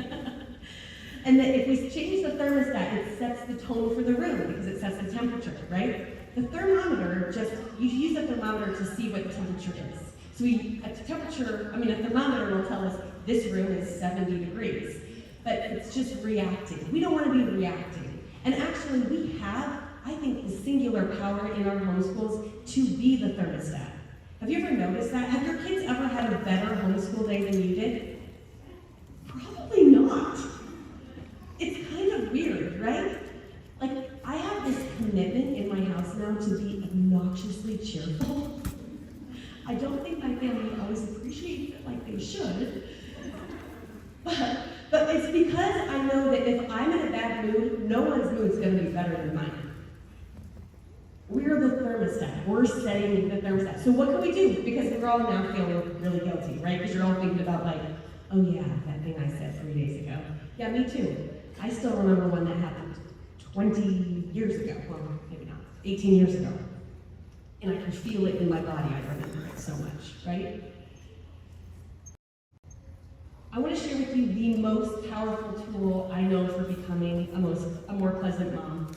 And that if we change the thermostat, it sets the tone for the room because it sets the temperature, right? The thermometer, you use a thermometer to see what the temperature is. So a thermometer will tell us this room is 70 degrees, but it's just reacting. We don't want to be reacting. And actually, we have, I think, the singular power in our homeschools to be the thermostat. Have you ever noticed that? Have your kids ever had a better homeschool day than you did? Probably not. It's kind of weird, right? Like, I have this commitment in my house now to be obnoxiously cheerful. I don't think my family always appreciates it like they should. But it's because I know that if I'm in a bad mood, no one's mood is going to be better than mine. We're the thermostat. We're setting the thermostat. So what can we do? Because we're all now feeling really guilty, right? Because you're all thinking about like, oh yeah, that thing I said 3 days ago. Yeah, me too. I still remember one that happened 20 years ago. Well, maybe not. 18 years ago. And I can feel it in my body. I remember it so much, right? I want to share with you the most powerful tool I know for becoming a more pleasant mom.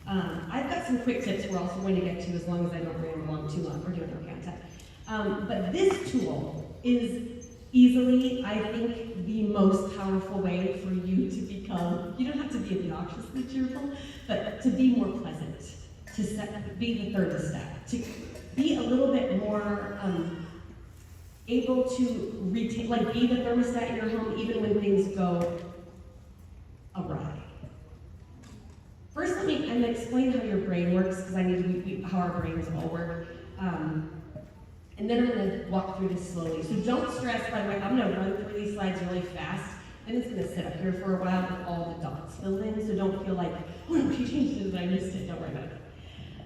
I've got some quick tips we're also going to get to as long as I don't ramble on too long. We're doing okay on time. But this tool is easily, I think, the most powerful way for you to become, you don't have to be obnoxiously cheerful, but to be more pleasant, be the thermostat, to be a little bit more able to retain, like be the thermostat in your home even when things go awry. First, I'm going to explain how your brain works, because I need to how our brains all work. And then I'm going to walk through this slowly. So don't stress, by the way, I'm going to run through these slides really fast, and it's going to sit up here for a while with all the dots filled in, so don't feel like, oh no, she changed it and I missed it, don't worry about it.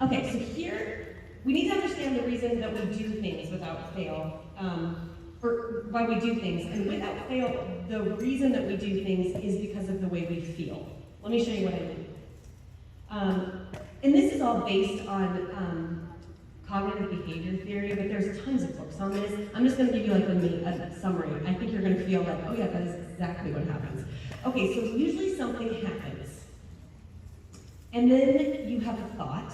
Okay, so here, we need to understand the reason that we do things without fail, or why we do things. And without fail, the reason that we do things is because of the way we feel. Let me show you what I mean. And this is all based on cognitive behavior theory, but there's tons of books on this. I'm just going to give you like a summary. I think you're going to feel like, oh yeah, that is exactly what happens. Okay, so usually something happens, and then you have a thought,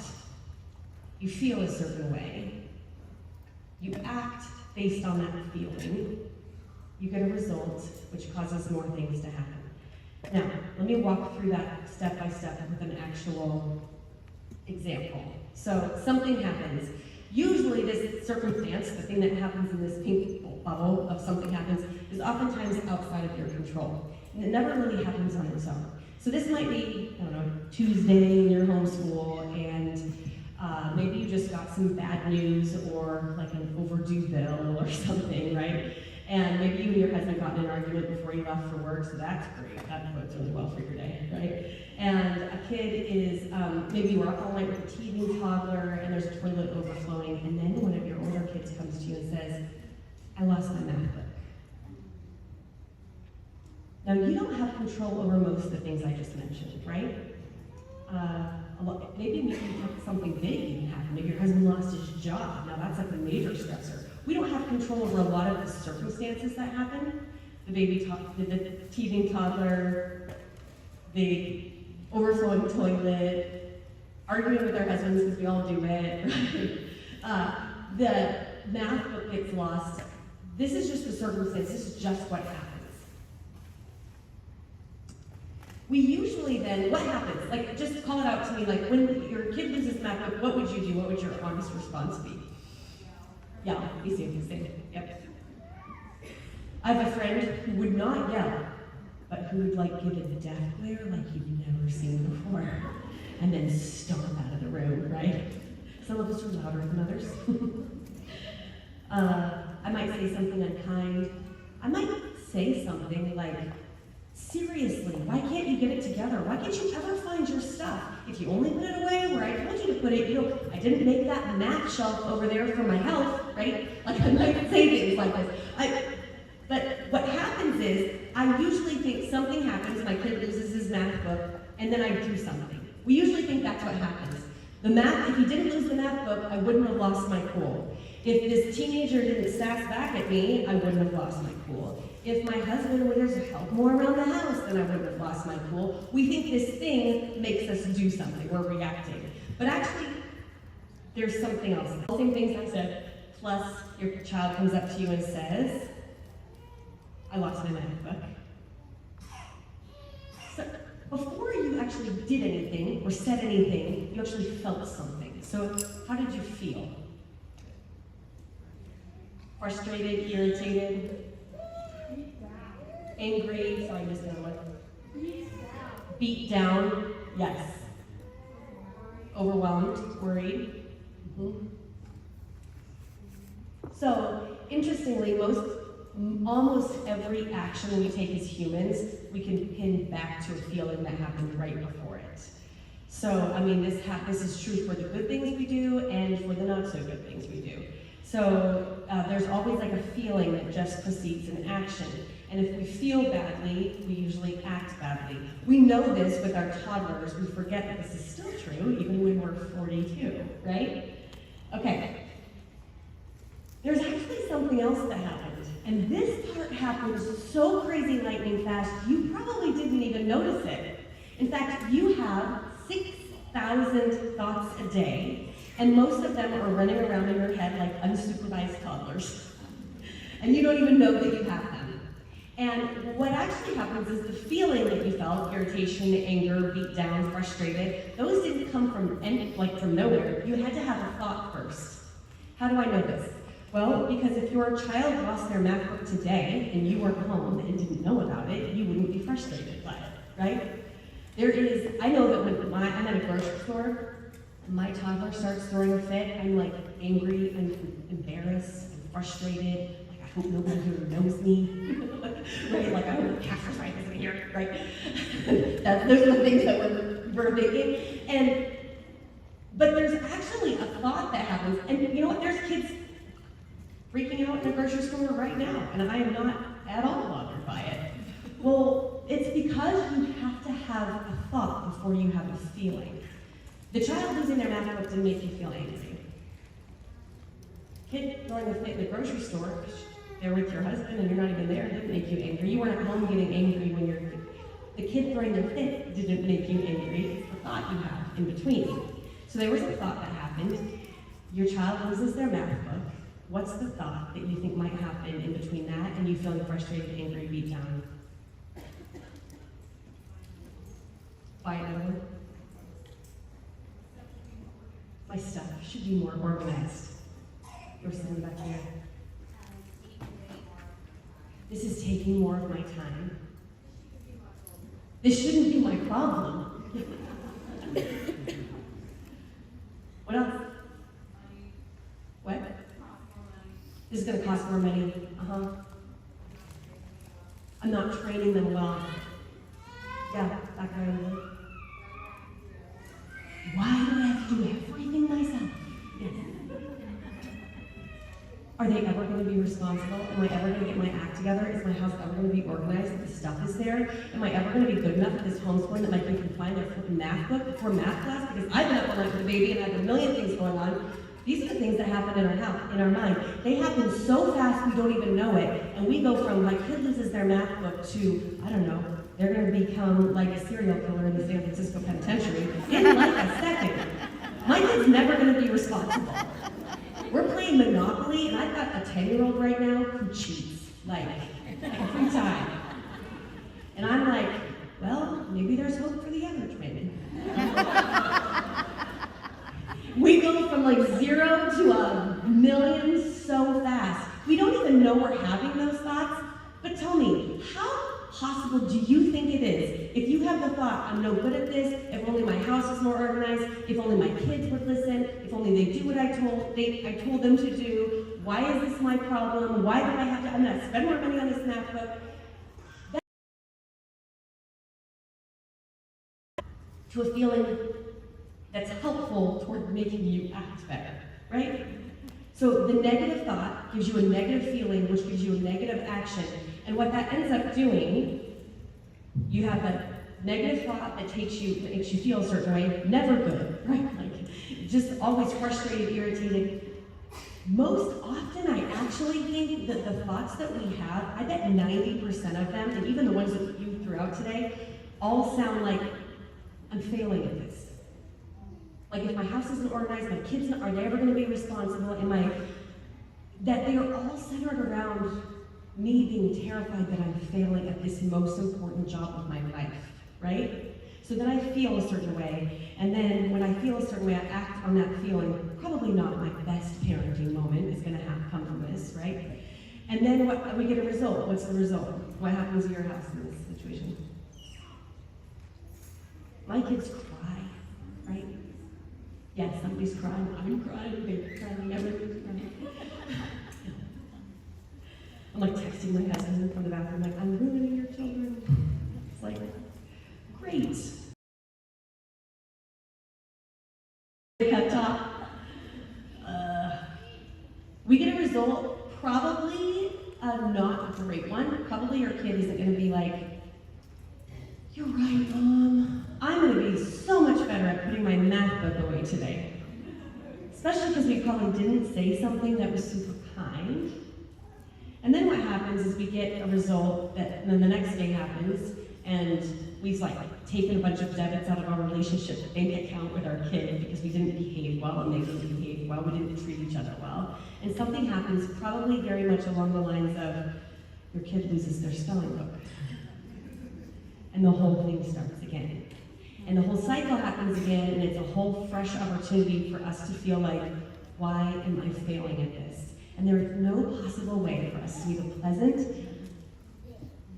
you feel a certain way, you act based on that feeling, you get a result, which causes more things to happen. Now, let me walk through that step by step with an actual example. So something happens. Usually this circumstance, the thing that happens in this pink bubble of something happens, is oftentimes outside of your control. And it never really happens on its own. So this might be, I don't know, Tuesday in your homeschool, and maybe you just got some bad news or like an overdue bill or something, right? And maybe you and your husband got in an argument before you left for work, so that's great. That bodes really well for your day, right? And a kid is, maybe you were up all night with a teething toddler and there's a toilet overflowing, and then one of your older kids comes to you and says, I lost my math book. Now, you don't have control over most of the things I just mentioned, right? Maybe something big even happened. Maybe your husband lost his job. Now, that's like a major stressor. We don't have control over a lot of the circumstances that happen. The teething toddler, the overflowing toilet, arguing with our husbands because we all do it, right? The math book gets lost. This is just the circumstance. This is just what happens. We usually then, what happens? Like, just call it out to me, like, when your kid loses math book, what would you do? What would your honest response be? Yell. You see what you say. Yep. I have a friend who would not yell, but who would, like, give a death glare like you've never seen before, and then stomp out of the room, right? Some of us are louder than others. I might say something unkind. I might say something like, seriously, why can't you get it together? Why can't you ever find your stuff? If you only put it away where I told you to put it, I didn't make that math shelf over there for my health, right? Like, I might say things like this. But what happens is, I usually think something happens, my kid loses his math book, and then I do something. We usually think that's what happens. If he didn't lose the math book, I wouldn't have lost my cool. If this teenager didn't sass back at me, I wouldn't have lost my cool. If my husband wears a help more around the house, then I wouldn't have lost my cool. We think this thing makes us do something. We're reacting. But actually, there's something else. The same things I said, plus your child comes up to you and says, I lost my math book. So before you actually did anything or said anything, you actually felt something. So how did you feel? Frustrated, irritated, angry, sorry, I missed another one. Beat down, yes. Overwhelmed, worried. Mm-hmm. So, interestingly, almost every action we take as humans, we can pin back to a feeling that happened right before it. So, I mean, this is true for the good things we do and for the not so good things we do. So, there's always like a feeling that just precedes an action. And if we feel badly, we usually act badly. We know this with our toddlers. We forget that this is still true, even when we're 42, right? Okay. There's actually something else that happened. And this part happened so crazy lightning fast, you probably didn't even notice it. In fact, you have 6,000 thoughts a day, and most of them are running around in your head like unsupervised toddlers. And you don't even know that you have them. And what actually happens is the feeling that you felt, irritation, anger, beat down, frustrated, those didn't come from nowhere. You had to have a thought first. How do I know this? Well, because if your child lost their math book today and you were home and didn't know about it, you wouldn't be frustrated by it, right? I know that when I'm at a grocery store and my toddler starts throwing a fit, I'm like angry, I'm embarrassed, I'm frustrated, like I hope nobody here knows me, right? Like I hope the cashier isn't here, right? Those are the things that we're thinking. But there's actually a thought that happens, and you know what, there's kids freaking out in a grocery store right now, and I am not at all bothered by it. Well, it's because you have to have a thought before you have a feeling. The child losing their math book didn't make you feel angry. Kid throwing a fit in the grocery store, they're with your husband and you're not even there, didn't make you angry. You weren't at home getting angry when the kid throwing their fit didn't make you angry. It's the thought you have in between. So there was a thought that happened. Your child loses their math book. What's the thought that you think might happen in between that and you feeling frustrated, angry, beat down? Quiet over. My stuff should be more organized. You're sitting back here. This is taking more of my time. This shouldn't be my problem. What else? What? This is going to cost more money. I'm not training them well. Yeah, that guy over there. Why do I have to do everything myself? Yes. Are they ever going to be responsible? Am I ever going to get my act together? Is my house ever going to be organized? That the stuff is there? Am I ever going to be good enough at this homeschooling that my kid can find their flipping math book before math class? Because I've been up all night with the baby and I have a million things going on. These are the things that happen in our house, in our mind. They happen so fast we don't even know it. And we go from, my kid loses their math book to, I don't know, they're going to become like a serial killer in the San Francisco penitentiary in like a second. My kid's never going to be responsible. We're playing Monopoly, and I've got a 10-year-old right now who cheats, like, every time. And I'm like, well, maybe there's hope for the other twin. We go from like 0 to 1,000,000 so fast. We don't even know we're having those thoughts, but tell me, how possible do you think it is if you have the thought, I'm no good at this, if only my house is more organized, if only my kids would listen, if only they do what I told them to do, why is this my problem, why do I have to, I'm going to spend more money on this math book. To a feeling that's helpful toward making you act better, right? So the negative thought gives you a negative feeling, which gives you a negative action. And what that ends up doing, you have that negative thought that makes you feel a certain way, never good, right? Like, just always frustrated, irritated. Most often, I actually think that the thoughts that we have, I bet 90% of them, and even the ones that you threw out today, all sound like, I'm failing at this. Like, if my house isn't organized, my kids, are they ever going to be responsible? That they are all centered around me being terrified that I'm failing at this most important job of my life, right? So then I feel a certain way, and then when I feel a certain way, I act on that feeling. Probably not my best parenting moment is going to come from this, right? And then we get a result. What's the result? What happens to your house in this situation? My kids cry, right? Yeah, somebody's crying, I'm crying, they're crying, everybody's crying. I'm like texting my husband from the bathroom, like, I'm ruining your children. It's like, great. Pep talk. We get a result, probably not a great one. Probably your kid isn't going to be like, you're right, Mom. I'm going to be so much better at putting my math book away today. Especially because we probably didn't say something that was super kind. And then what happens is we get a result that then the next day happens, and we've like taken a bunch of debits out of our relationship bank account with our kid because we didn't behave well and they didn't behave well, we didn't treat each other well. And something happens probably very much along the lines of your kid loses their spelling book. And the whole thing starts again. And the whole cycle happens again, and it's a whole fresh opportunity for us to feel like, why am I failing at this? And there is no possible way for us to be the pleasant,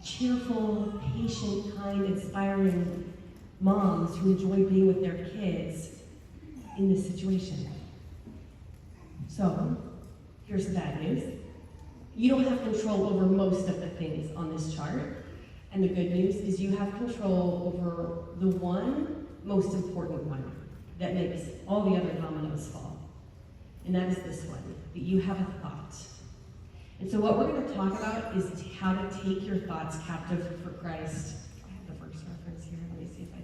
cheerful, patient, kind, inspiring moms who enjoy being with their kids in this situation. So, here's the bad news. You don't have control over most of the things on this chart. And the good news is you have control over the one most important one that makes all the other dominoes fall. And that is this one, that you have a thought. And so what we're going to talk about is how to take your thoughts captive for Christ. I have the first reference here. Let me see if I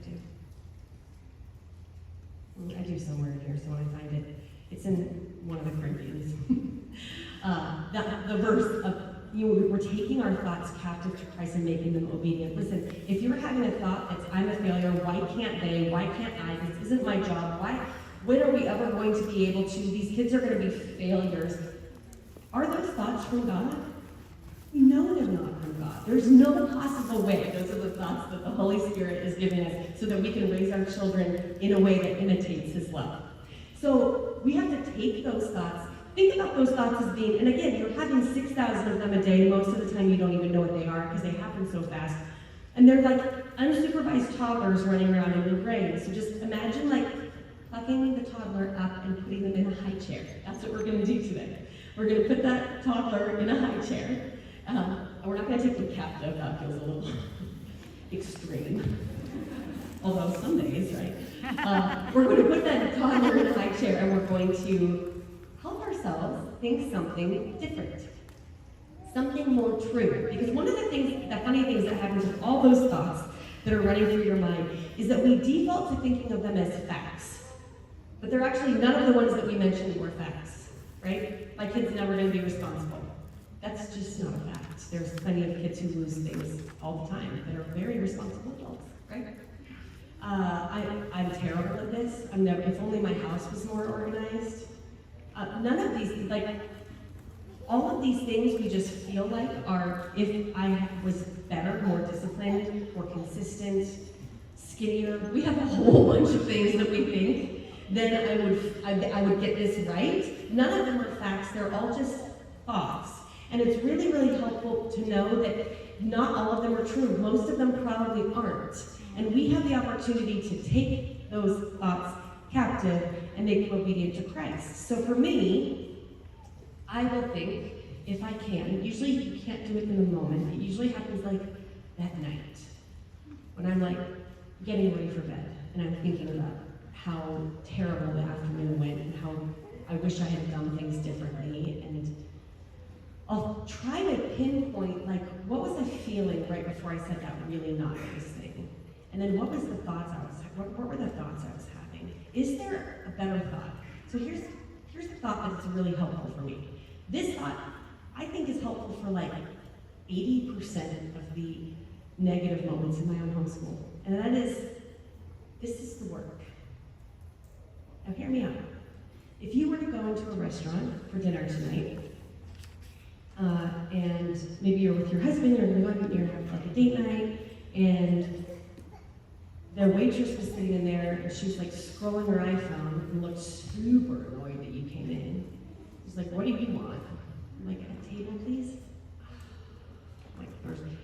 do. I do somewhere in here, so when I find it, it's in one of the Corinthians. The verse of, we're taking our thoughts captive to Christ and making them obedient. Listen, if you're having a thought that's, I'm a failure, why can't they, why can't I, this isn't my job, when are we ever going to be able to, these kids are going to be failures. Are those thoughts from God? We know they're not from God. There's no possible way those are the thoughts that the Holy Spirit is giving us so that we can raise our children in a way that imitates His love. So we have to take those thoughts. Think about those thoughts as being, and again, you're having 6,000 of them a day. Most of the time you don't even know what they are because they happen so fast. And they're like unsupervised toddlers running around in your brain. So just imagine like plucking the toddler up and putting them in a high chair. That's what we're going to do today. We're going to put that toddler in a high chair. we're not going to take them captive. That feels a little extreme. Although some days, right? We're going to put that toddler in a high chair and we're going to help ourselves think something different. Something more true. Because one of the funny things that happens with all those thoughts that are running through your mind is that we default to thinking of them as facts. But they're actually, none of the ones that we mentioned were facts, right? My kid's never going to be responsible. That's just not a fact. There's plenty of kids who lose things all the time that are very responsible adults, right? I'm terrible at this. If only my house was more organized. None of these, all of these things we just feel like are, if I was better, more disciplined, more consistent, skinnier, we have a whole bunch of things that we think, then I would get this right. None of them are facts, they're all just thoughts. And it's really, really helpful to know that not all of them are true. Most of them probably aren't. And we have the opportunity to take those thoughts captive and make them obedient to Christ. So for me, I will think, if I can, usually you can't do it in the moment, it usually happens that night, when I'm getting ready for bed, and I'm thinking about how terrible the afternoon went, and how I wish I had done things differently, and I'll try to pinpoint, what was I feeling right before I said that really not nice thing? And then what was the thoughts what were the thoughts I was having? Is there a better thought? So here's the thought that is really helpful for me. This thought, I think, is helpful for 80% of the negative moments in my own homeschool. And that is, this is the work. Now hear me out. If you were to go into a restaurant for dinner tonight, and maybe you're with your husband, you're going to have a date night, and the waitress was sitting in there, and she was scrolling her iPhone and looked super annoyed that you came in. She's like, "What do you want?" I'm like, "A table, please."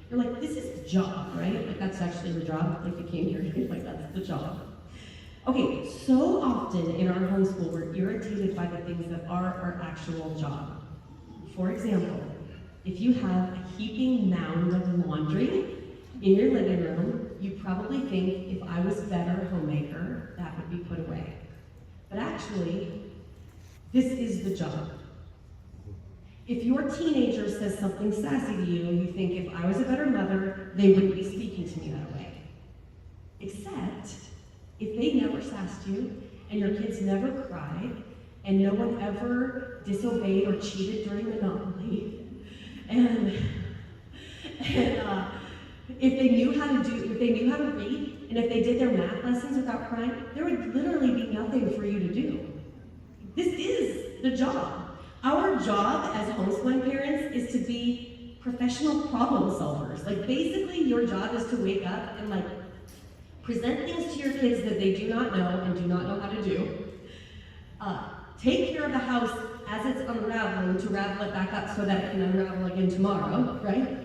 You're like, "This is the job, right? That's actually the job. You came here, that's the job." Okay, so often in our homeschool, we're irritated by the things that are our actual job. For example, if you have a heaping mound of laundry in your living room, you probably think, if I was a better homemaker, that would be put away. But actually, this is the job. If your teenager says something sassy to you, you think, if I was a better mother, they wouldn't be speaking to me that way. Except, if they never sassed you, and your kids never cried, and no one ever disobeyed or cheated during Monopoly, and if they knew how to read, and if they did their math lessons without crying, there would literally be nothing for you to do. This is the job. Our job as homeschooling parents is to be professional problem solvers. Basically, your job is to wake up and present things to your kids that they do not know and do not know how to do. Take care of the house as it's unraveling to ravel it back up so that it can unravel again tomorrow, right?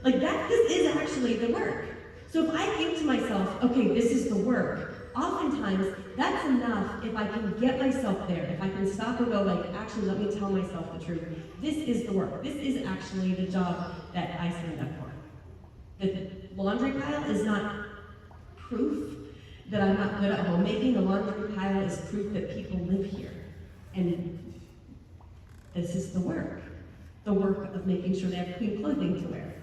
This is actually the work. So if I think to myself, okay, this is the work, oftentimes that's enough if I can get myself there, if I can stop and go actually let me tell myself the truth. This is the work. This is actually the job that I signed up for. The laundry pile is not proof that I'm not good at homemaking. The laundry pile is proof that people live here. And this is the work of making sure they have clean clothing to wear.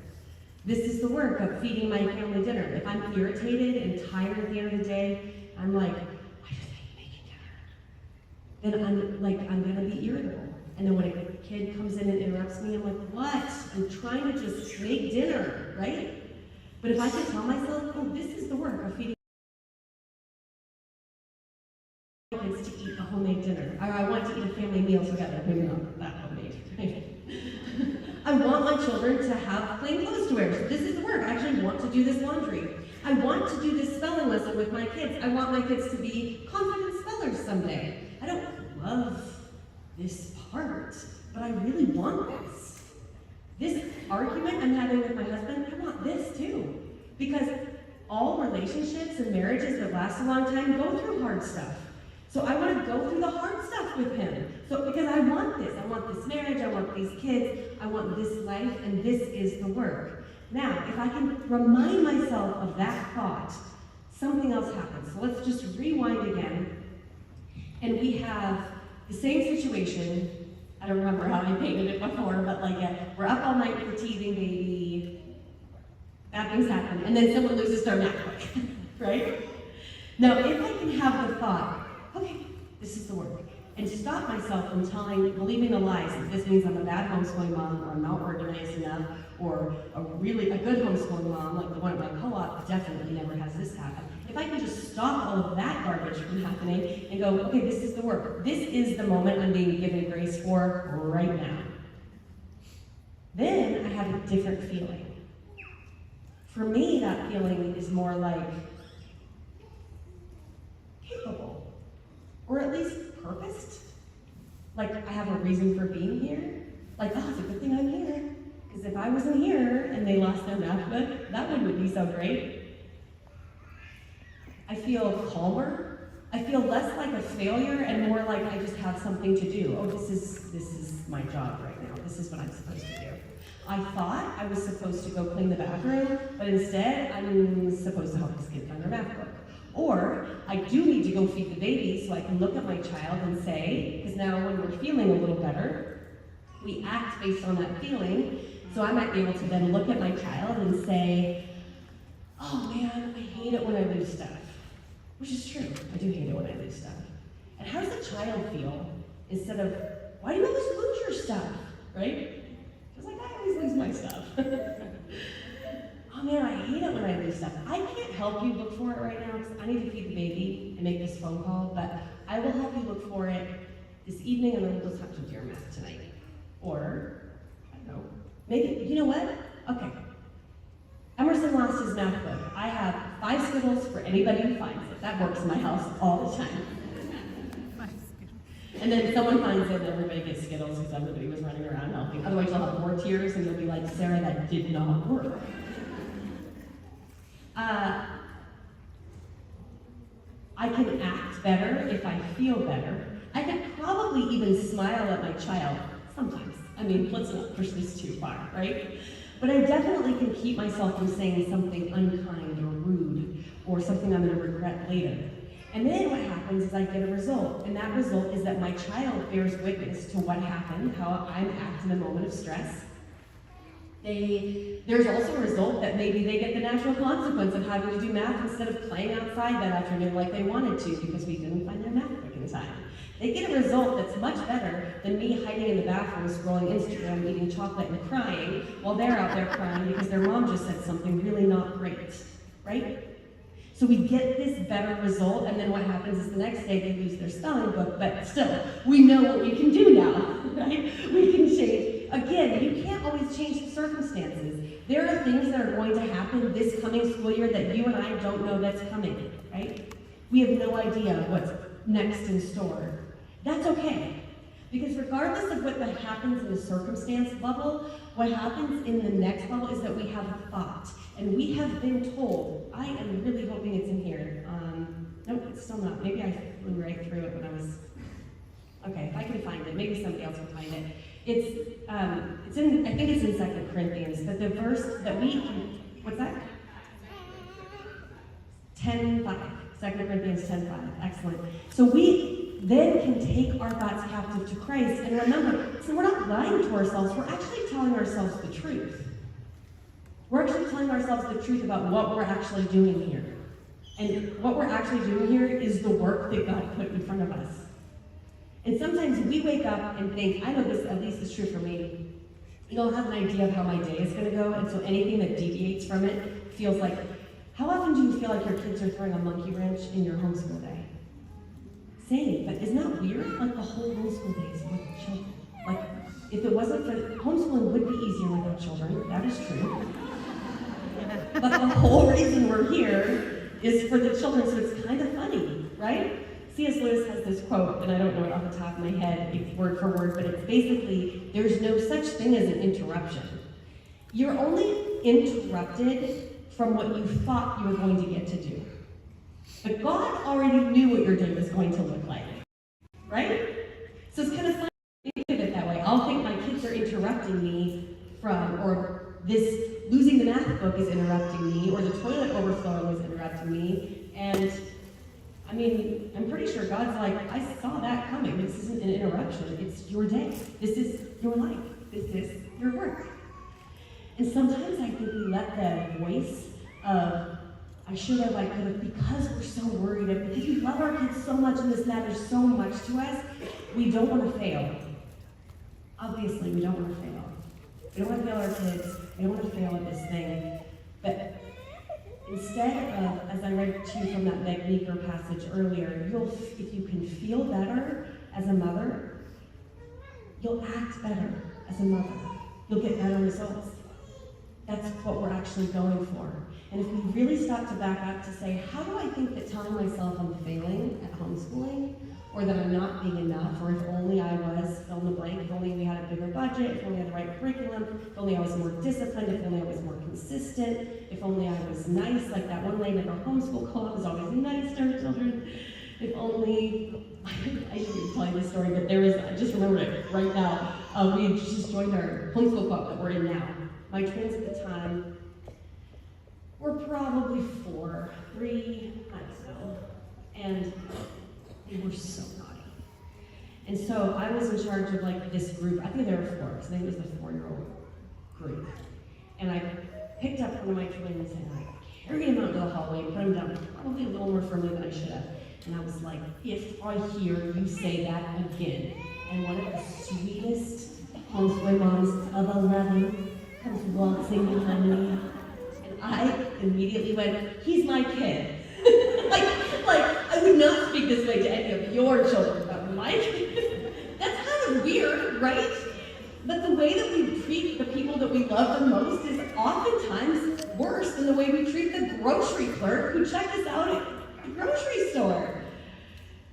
This is the work of feeding my family dinner. If I'm irritated and tired at the end of the day, I'm like, I just hate making dinner. Then I'm gonna be irritable. And then when a kid comes in and interrupts me, I'm like, what? I'm trying to just make dinner, right? But if I can tell myself, oh, this is the work of feeding kids to eat a homemade dinner. I want to eat a family meal together, maybe not that homemade, right? I want my children to have clean clothes to wear. So this is the work. I actually want to do this laundry. I want to do this spelling lesson with my kids. I want my kids to be confident spellers someday. I don't love this part, but I really want this. This argument I'm having with my husband, I want this too. Because all relationships and marriages that last a long time go through hard stuff. So I want to go through the hard stuff with him. So because I want this marriage, I want these kids, I want this life, and this is the work. Now, if I can remind myself of that thought, something else happens. So let's just rewind again. And we have the same situation. I don't remember how I painted it before, but like we're up all night with the teething baby, bad things happen, and then someone loses their MacBook, right? Now, if I can have the thought, okay, this is the work, and stop myself from believing the lies that this means I'm a bad homeschooling mom, or I'm not organized enough, or a good homeschooling mom, like the one at my co-op, definitely never has this happen. If I can just stop all of that garbage from happening and go, okay, this is the work. This is the moment I'm being given grace for right now. Then I have a different feeling. For me, that feeling is more like capable, or at least purposed. Like I have a reason for being here. Like, oh, it's a good thing I'm here. Because if I wasn't here and they lost their MacBook, that wouldn't be so great. I feel calmer. I feel less like a failure and more like I just have something to do. Oh, this is my job right now. This is what I'm supposed to do. I thought I was supposed to go clean the bathroom, but instead I'm supposed to help this kid find their MacBook. Or I do need to go feed the baby so I can look at my child and say, because now when we're feeling a little better, we act based on that feeling. So I might be able to then look at my child and say, oh man, I hate it when I lose stuff. Which is true, I do hate it when I lose stuff. And how does the child feel? Instead of, why do you always lose your stuff, right? It's like, I always lose my stuff. Oh man, I hate it when I lose stuff. I can't help you look for it right now because I need to feed the baby and make this phone call, but I will help you look for it this evening and then we'll just have to do your math tonight. Or, I don't know, maybe, you know what? Okay. Emerson lost his MacBook. I have 5 Skittles for anybody who finds it. That works in my house all the time. And then someone finds it and everybody gets Skittles because everybody was running around helping. Otherwise you'll have more tears and you'll be like, Sarah, that did not work. I can act better if I feel better. I can probably even smile at my child sometimes. I mean, let's not push this too far, right? But I definitely can keep myself from saying something unkind or rude or something I'm going to regret later. And then what happens is I get a result, and that result is that my child bears witness to what happened, how I'm acting in a moment of stress. There's also a result that maybe they get the natural consequence of having to do math instead of playing outside that afternoon like they wanted to because we didn't find their MacBook in time. They get a result that's much better than me hiding in the bathroom, scrolling Instagram, eating chocolate and crying while they're out there crying because their mom just said something really not great, right? So we get this better result, and then what happens is the next day they lose their spelling book, but still, we know what we can do now, right? We can change. Again, you can't always change the circumstances. There are things that are going to happen this coming school year that you and I don't know that's coming, right? We have no idea what's next in store. That's okay. Because regardless of what happens in the circumstance level, what happens in the next level is that we have a thought. And we have been told, I am really hoping it's in here. Nope, it's still not. Maybe I flew right through it when I was, okay, if I can find it, maybe somebody else will find it. It's in, I think it's in 2 Corinthians, but the verse that we can, what's that? 10:5, 2 Corinthians 10:5, excellent. So we then can take our thoughts captive to Christ, and remember, so we're not lying to ourselves, we're actually telling ourselves the truth. We're actually telling ourselves the truth about what we're actually doing here. And what we're actually doing here is the work that God put in front of us. And sometimes we wake up and think, I know this at least is true for me, you'll have an idea of how my day is going to go, and so anything that deviates from it feels like, how often do you feel like your kids are throwing a monkey wrench in your homeschool day? Same, but isn't that weird? Like the whole homeschool day is with children. Like, if it wasn't for, homeschooling would be easier without children, that is true. But the whole reason we're here is for the children, so it's kind of funny, right? C.S. Lewis has this quote, and I don't know it off the top of my head, it's word for word, but it's basically, there's no such thing as an interruption. You're only interrupted from what you thought you were going to get to do. But God already knew what your day was going to look like, right? So So it's kind of fun to think of it that way. I'll think my kids are interrupting me from, or this losing the math book is interrupting me, or the toilet overflowing is interrupting me, and I mean, I'm pretty sure God's like, I saw that coming. This isn't an interruption. It's your day. This is your life. This is your work. And sometimes I think we let the voice of, I should have, I could have, because we're so worried, because we love our kids so much and this matters so much to us, we don't want to fail. Obviously, we don't want to fail. We don't want to fail our kids. We don't want to fail at this thing. But instead of, as I read to you from that Meg Meeker passage earlier, if you can feel better as a mother, you'll act better as a mother. You'll get better results. That's what we're actually going for. And if we really stop to back up to say, how do I think that telling myself I'm failing at homeschooling, or that I'm not being enough, or if only I was, fill in the blank, if only we had a bigger budget, if only I had the right curriculum, if only I was more disciplined, if only I was more consistent, if only I was nice, like that one lady at our homeschool club was always nice to her children, if only, I shouldn't be telling this story, but I just remembered it right now. We had just joined our homeschool club that we're in now. My twins at the time were probably 4, 3, I don't know, and they were so naughty. And so I was in charge of like this group, I think there were 4, because I think it was the 4-year-old group. And I picked up one of my twins and I carried him out into the hallway and put him down probably a little more firmly than I should have. And I was like, if I hear you say that again, and one of the sweetest homeschooling moms of 11 comes waltzing behind me, and I immediately went, he's my kid. like, I would not speak this way to any of your children, but my kid. That's kind of weird, right? But the way that we treat the people that we love the most is oftentimes worse than the way we treat the grocery clerk who checked us out at the grocery store.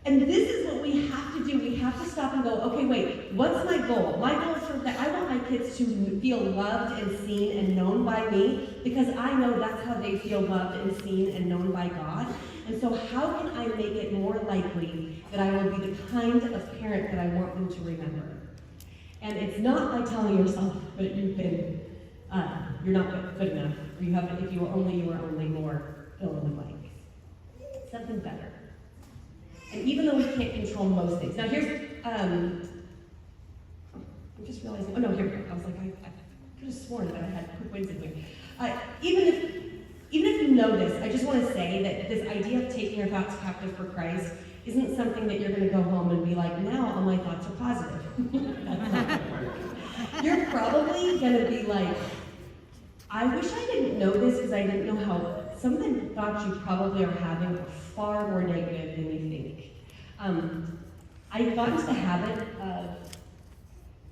And this is what we have to do. We have to stop and go, okay, wait, what's my goal? My goal is that I want my kids to feel loved and seen and known by me, because I know that's how they feel loved and seen and known by God. And so how can I make it more likely that I will be the kind of parent that I want them to remember? And it's not by telling yourself that you're not good enough, or if you were only more fill in the blank. Something better. And even though we can't control most things. Now here's, I'm just realizing, oh no, here we go. I was like, I could have sworn that I had quick wins in here. Even if you know this, I just want to say that this idea of taking your thoughts captive for Christ isn't something that you're going to go home and be like, now all my thoughts are positive. That's not going to work. You're probably going to be like, I wish I didn't know this because I didn't know how some of the thoughts you probably are having are far more negative than you think. I got into the habit of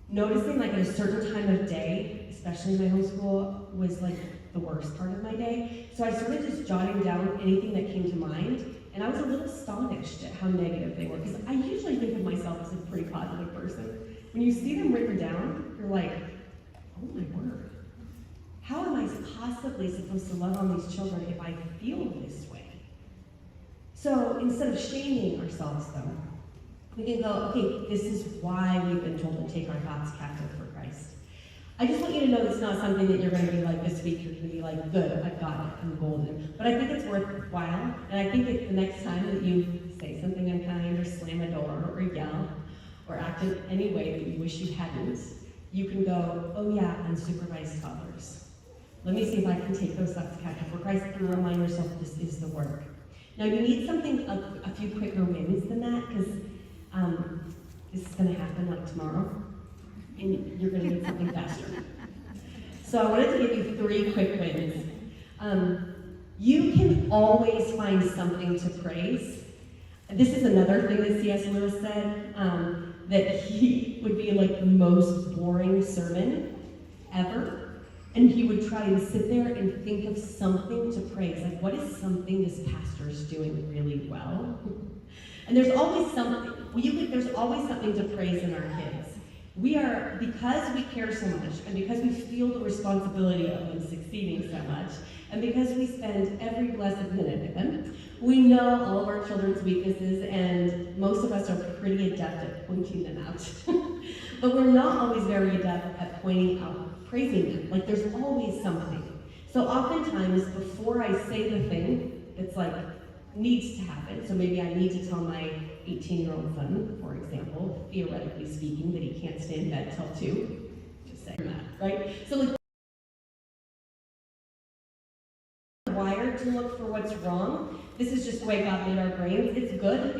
noticing like at a certain time of day, especially in my homeschool, was like the worst part of my day. So I started just jotting down anything that came to mind, and I was a little astonished at how negative they were, because I usually think of myself as a pretty positive person. When you see them written down, you're like, oh my word. How am I possibly supposed to love on these children if I feel this way? So instead of shaming ourselves though, we can go, okay, this is why we've been told to take our thoughts captive for Christ. I just want you to know it's not something that you're going to be like this week, you're going to be like, good, I've got it, I'm golden. But I think it's worthwhile, and I think it's the next time that you say something unkind or slam a door or yell or act in any way that you wish you hadn't, you can go, oh yeah, unsupervised toddlers. Let me see if I can take those thoughts captive for Christ and remind yourself this is the work. Now you need something, a few quicker wins than that, because this is going to happen like tomorrow, and you're going to need something faster. So I wanted to give you 3 quick wins. You can always find something to praise. This is another thing that C.S. Lewis said, that he would be like the most boring sermon ever. And he would try and sit there and think of something to praise. Like, what is something this pastor is doing really well? And there's always something. There's always something to praise in our kids. Because we care so much, and because we feel the responsibility of them succeeding so much, and because we spend every blessed minute with them, We know all of our children's weaknesses, and most of us are pretty adept at pointing them out. But we're not always very adept at pointing out, praising them. Like, there's always something. So oftentimes, before I say the thing that's like, needs to happen, so maybe I need to tell my 18-year-old son, for example, theoretically speaking, that he can't stay in bed till 2, just saying that, right? So like, wired to look for what's wrong. This is just the way God made our brains. It's good.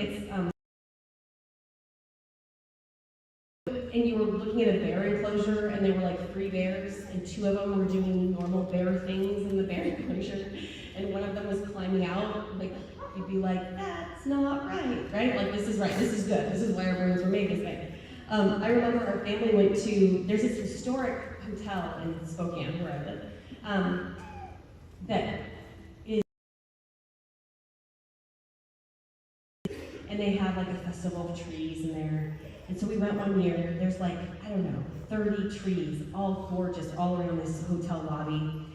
And you were looking at a bear enclosure, and there were like 3 bears, and 2 of them were doing normal bear things in the bear enclosure, and one of them was climbing out. Like, you'd be like, that's not right, right? Like, this is right, this is good, this is why our brains were made this way. I remember our family went to, there's this historic hotel in Spokane, where I live, that is, and they have like a festival of trees in there. And so we went one year, there's like, I don't know, 30 trees, all gorgeous, all around this hotel lobby.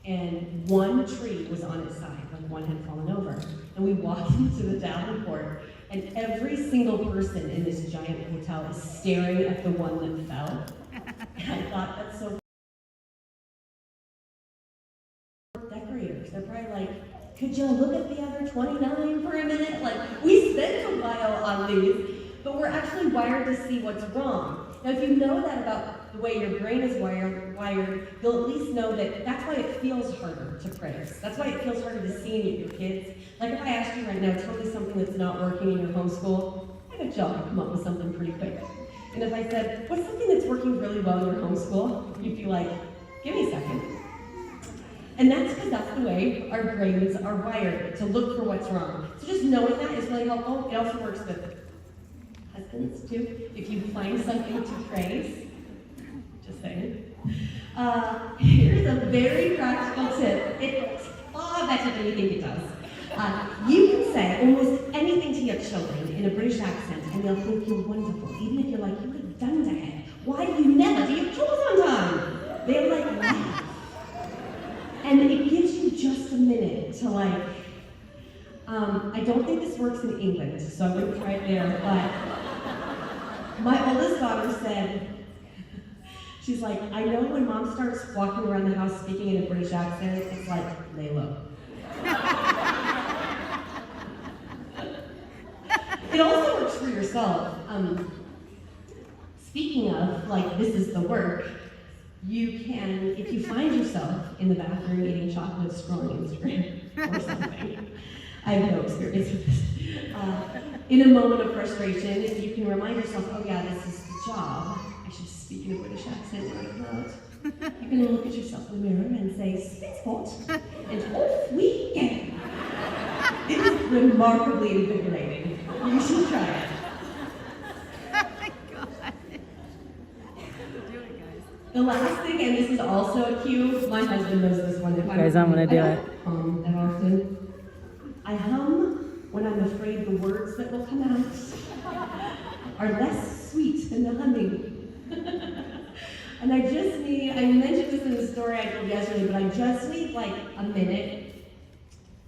And one tree was on its side, like one had fallen over. And we walked into the Davenport, and every single person in this giant hotel is staring at the one that fell. And I thought, that's so decorators. They're probably like, could you look at the other 29 for a minute? Like, we spent a while on these, but we're actually wired to see what's wrong. Now, if you know that about the way your brain is wired, you'll at least know that that's why it feels harder to praise. That's why it feels harder to see in your kids. Like, if I asked you right now, tell me something that's not working in your homeschool, I bet y'all could come up with something pretty quick. And if I said, what's something that's working really well in your homeschool? You'd be like, give me a second. And that's because that's the way our brains are wired, to look for what's wrong. So just knowing that is really helpful. It also works with husbands too. If you find something to praise, just saying. Here's a very practical tip. It's far better than you think it does. You can say almost anything to your children in a British accent, and they'll think you're wonderful. Even if you're like, you're a dunderhead. Why do you never do your chores on time? They're like, laugh. And it gives you just a minute to like, I don't think this works in England, so I wouldn't try it there, but my oldest daughter said, she's like, I know when mom starts walking around the house speaking in a British accent, it's like, lay low. It also works for yourself. Speaking of, like, this is the work, you can, if you find yourself in the bathroom eating chocolate, scrolling Instagram or something, I have no experience with this. In a moment of frustration, if you can remind yourself, oh yeah, this is the job, I should speak in a British accent when I come out. You can look at yourself in the mirror and say, spit spot, and off we go. It is remarkably invigorating. You should try it. The last thing, and this is also a cue, my husband knows this one. Guys, I'm gonna do it. I don't hum that often. I hum when I'm afraid the words that will come out are less sweet than the humming. And I just need, I mentioned this in the story I told yesterday, but I just need like a minute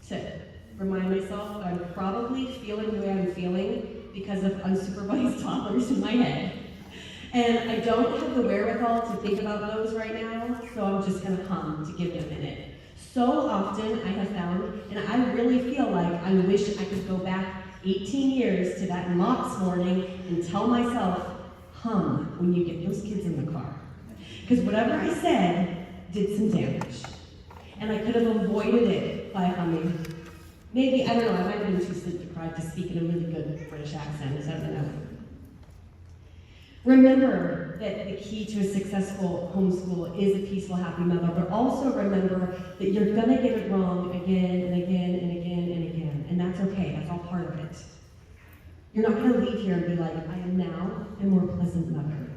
to remind myself that I'm probably feeling the way I'm feeling because of unsupervised toddlers in my head. And I don't have the wherewithal to think about those right now, so I'm just gonna hum to give it a minute. So often I have found, and I really feel like I wish I could go back 18 years to that Mott's morning and tell myself, hum when you get those kids in the car. Because whatever I said did some damage. And I could have avoided it by humming. Maybe, I don't know, I might have been too sleep deprived to speak in a really good British accent, I don't know. Remember that the key to a successful homeschool is a peaceful, happy mother, but also remember that you're gonna get it wrong again and again and again and again, and that's okay, that's all part of it. You're not gonna leave here and be like, I am now a more pleasant mother.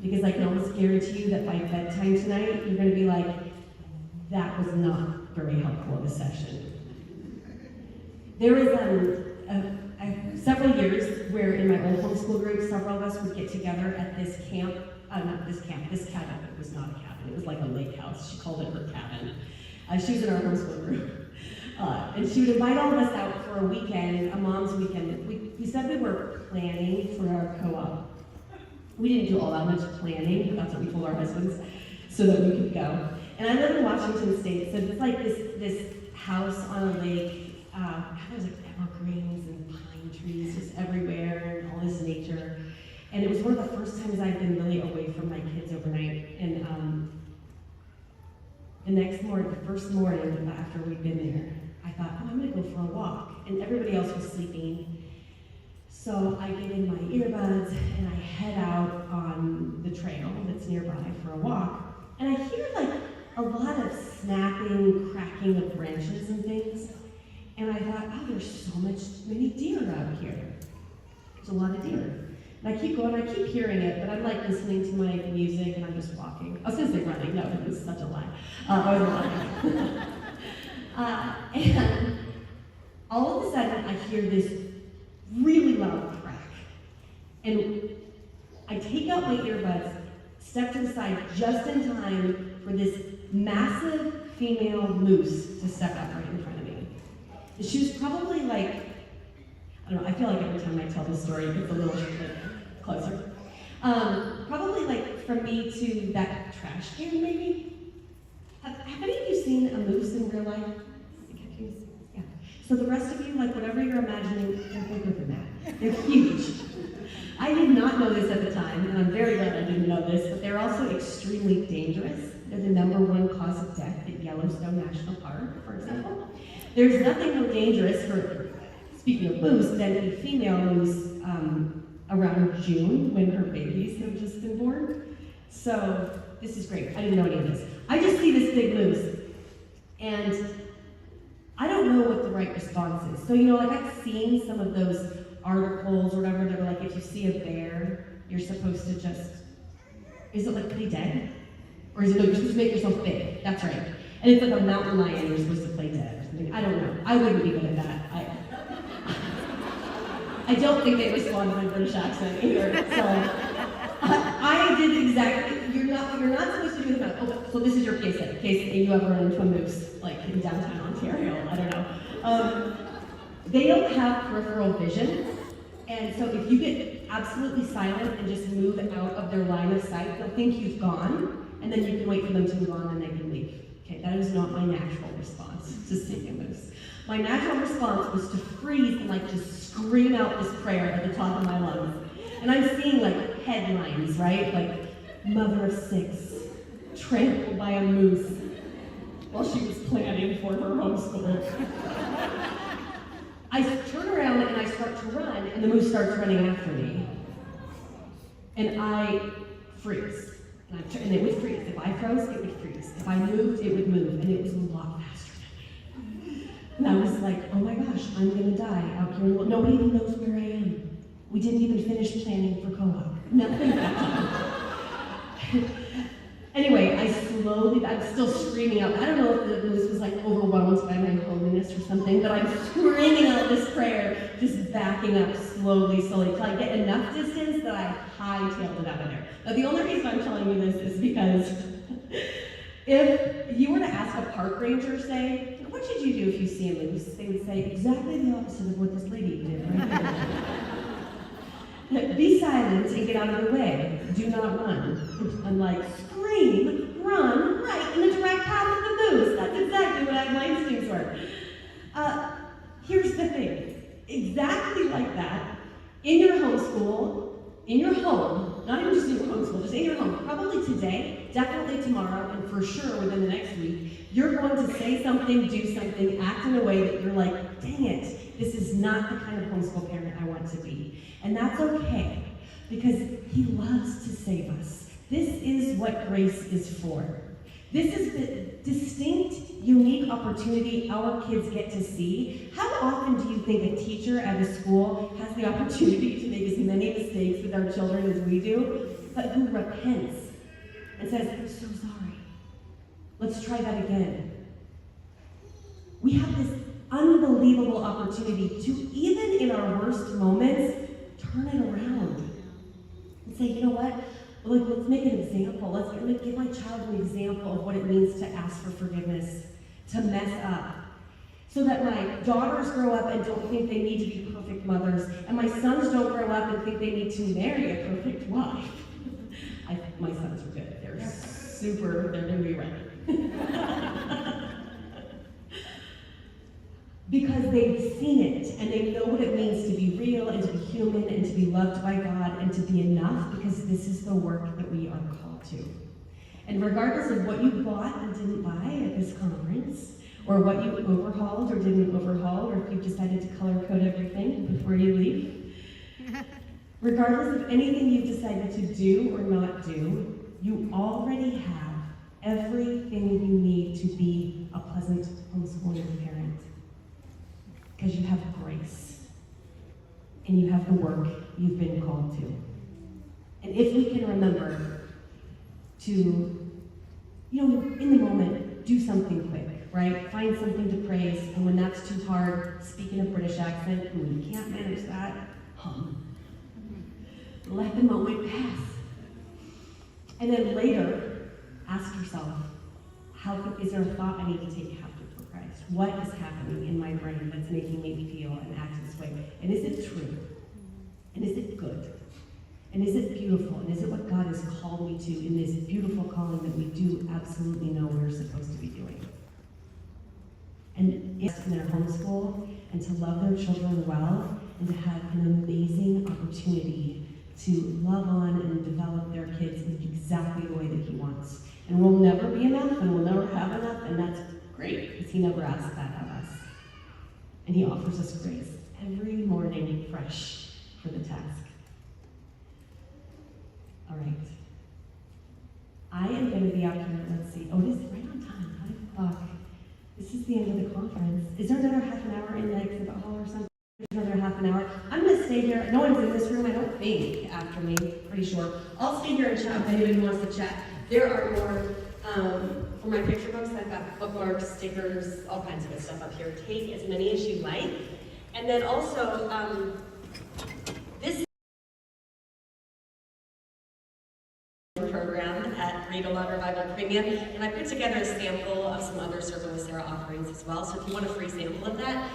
Because I can almost guarantee you that by bedtime tonight, you're gonna be like, that was not very helpful in the session. There was several years where in my old homeschool group, several of us would get together at this camp, this cabin. It was not a cabin, it was like a lake house. She called it her cabin. She was in our homeschool group. And she would invite all of us out for a weekend, a mom's weekend. We said we were planning for our co-op. We didn't do all that much planning, but that's what we told our husbands, so that we could go. And I live in Washington State, so it's like this house on a lake. There's like evergreens and pine trees just everywhere, and all this nature. And it was one of the first times I'd been really away from my kids overnight. And the next morning, the first morning after we'd been there, I thought, oh, I'm gonna go for a walk. And everybody else was sleeping. So I get in my earbuds and I head out on the trail that's nearby for a walk. And I hear like a lot of snapping, cracking of branches and things. And I thought, oh, there's many deer out here. There's a lot of deer. And I keep going, I keep hearing it, but I'm like listening to my music and I'm just walking. I was gonna say running, no, it was such a lie. I was running. And all of a sudden I hear this really loud crack. And I take out my earbuds, step to the side just in time for this massive female moose to step up right in front of me. And she was probably like, I don't know, I feel like every time I tell this story, it gets a little closer. Probably like from me to that trash can, maybe. Have any of you seen a moose in real life? Yeah. So the rest of you, like whatever you're imagining, they're bigger than that. They're huge. I did not know this at the time, and I'm very glad I didn't know this, but they're also extremely dangerous. They're the #1 cause of death at Yellowstone National Park, for example. There's nothing more dangerous for, speaking of moose, than a female moose around June when her babies have just been born. So this is great. I didn't know any of this. I just see this big moose, and I don't know what the right response is. So, you know, like I've seen some of those articles or whatever that are like, if you see a bear, you're supposed to just, is it like play dead? Or is it like you're supposed to make yourself big? That's right. And it's like a mountain lion, you're supposed to play dead or something. I don't know. I wouldn't be good at that. I don't think they respond to my British accent either. So I did exactly, you're not supposed to do the math. Oh, so this is your case study, in case you ever run into a moose, like in downtown Ontario, I don't know. They don't have peripheral vision, and so if you get absolutely silent and just move out of their line of sight, they'll think you've gone, and then you can wait for them to move on and they can leave. Okay, that is not my natural response to seeing a moose. My natural response was to freeze and like just scream out this prayer at the top of my lungs. And I'm seeing like headlines, right? Like, mother of 6, trampled by a moose while she was planning for her homeschool. I turn around and I start to run, and the moose starts running after me. And I freeze. And it would freeze. If I froze, it would freeze. If I moved, it would move. And it was a lot faster than me. And I was like, oh my gosh, I'm gonna die out here in the world. Nobody even knows where I am. We didn't even finish planning for co-op. Nothing happened. Anyway, I'm still screaming out. I don't know if the moose was like overwhelmed by my holiness or something, but I'm screaming out this prayer, just backing up slowly, till I get enough distance that I hightailed it out of there. Now, the only reason I'm telling you this is because if you were to ask a park ranger, say, what should you do if you see a moose? They would say exactly the opposite of what this lady did right there. Be silent and get out of the way. Do not run. I'm like, scream, run, right in the direct path of the moose. That's exactly what my instincts were. Here's the thing. Exactly like that, in your homeschool, in your home, not even just in your homeschool, just in your home, probably today, definitely tomorrow, and for sure within the next week, you're going to say something, do something, act in a way that you're like, dang it, this is not the kind of homeschool parent I want to be. And that's okay, because he loves to save us. This is what grace is for. This is the distinct, unique opportunity our kids get to see. How often do you think a teacher at a school has the opportunity to make as many mistakes with our children as we do, but who repents and says, I'm so sorry. Let's try that again. We have this unbelievable opportunity to, even in our worst moments, turn it around and say, you know what? Like, let's make an example. Let's give my child an example of what it means to ask for forgiveness, to mess up. so that my daughters grow up and don't think they need to be perfect mothers, and my sons don't grow up and think they need to marry a perfect wife. My sons are good. They're gonna be ready. Because they've seen it, and they know what it means to be real, and to be human, and to be loved by God, and to be enough, because this is the work that we are called to. And regardless of what you bought and didn't buy at this conference, or what you overhauled or didn't overhaul, or if you decided to color code everything before you leave, regardless of anything you've decided to do or not do, you already have everything you need to be a pleasant homeschooling parent. Because you have grace, and you have the work you've been called to. And if we can remember to, in the moment, do something quick, right? Find something to praise, and when that's too hard, speak in a British accent, and you can't manage that, hum. Let the moment pass. And then later, ask yourself, is there a thought I need to take captive for Christ? What is happening in my brain that's making me feel and act this way? And is it true? And is it good? And is it beautiful? And is it what God has called me to in this beautiful calling that we do absolutely know we're supposed to be doing? And it's in their homeschool, and to love their children well, and to have an amazing opportunity to love on and develop their kids in exactly the way that He wants. And we'll never be enough, and we'll never have enough, and that's great, because He never asks that of us. And He offers us grace every morning fresh for the task. All right. I am going to be out here, let's see. Oh, it is right on time, 5 o'clock. This is the end of the conference. Is there another half an hour in the exhibit hall or something? There's another half an hour. I'm going to stay here. No one's in this room, I don't think, after me. Pretty sure. I'll stay here and chat if anybody wants to chat. There are more, for my picture books, I've got bookmarks, stickers, all kinds of good stuff up here. Take as many as you like. And then also, this program at Read Aloud Revival Premium, and I put together a sample of some other Serve with Sarah offerings as well. So if you want a free sample of that,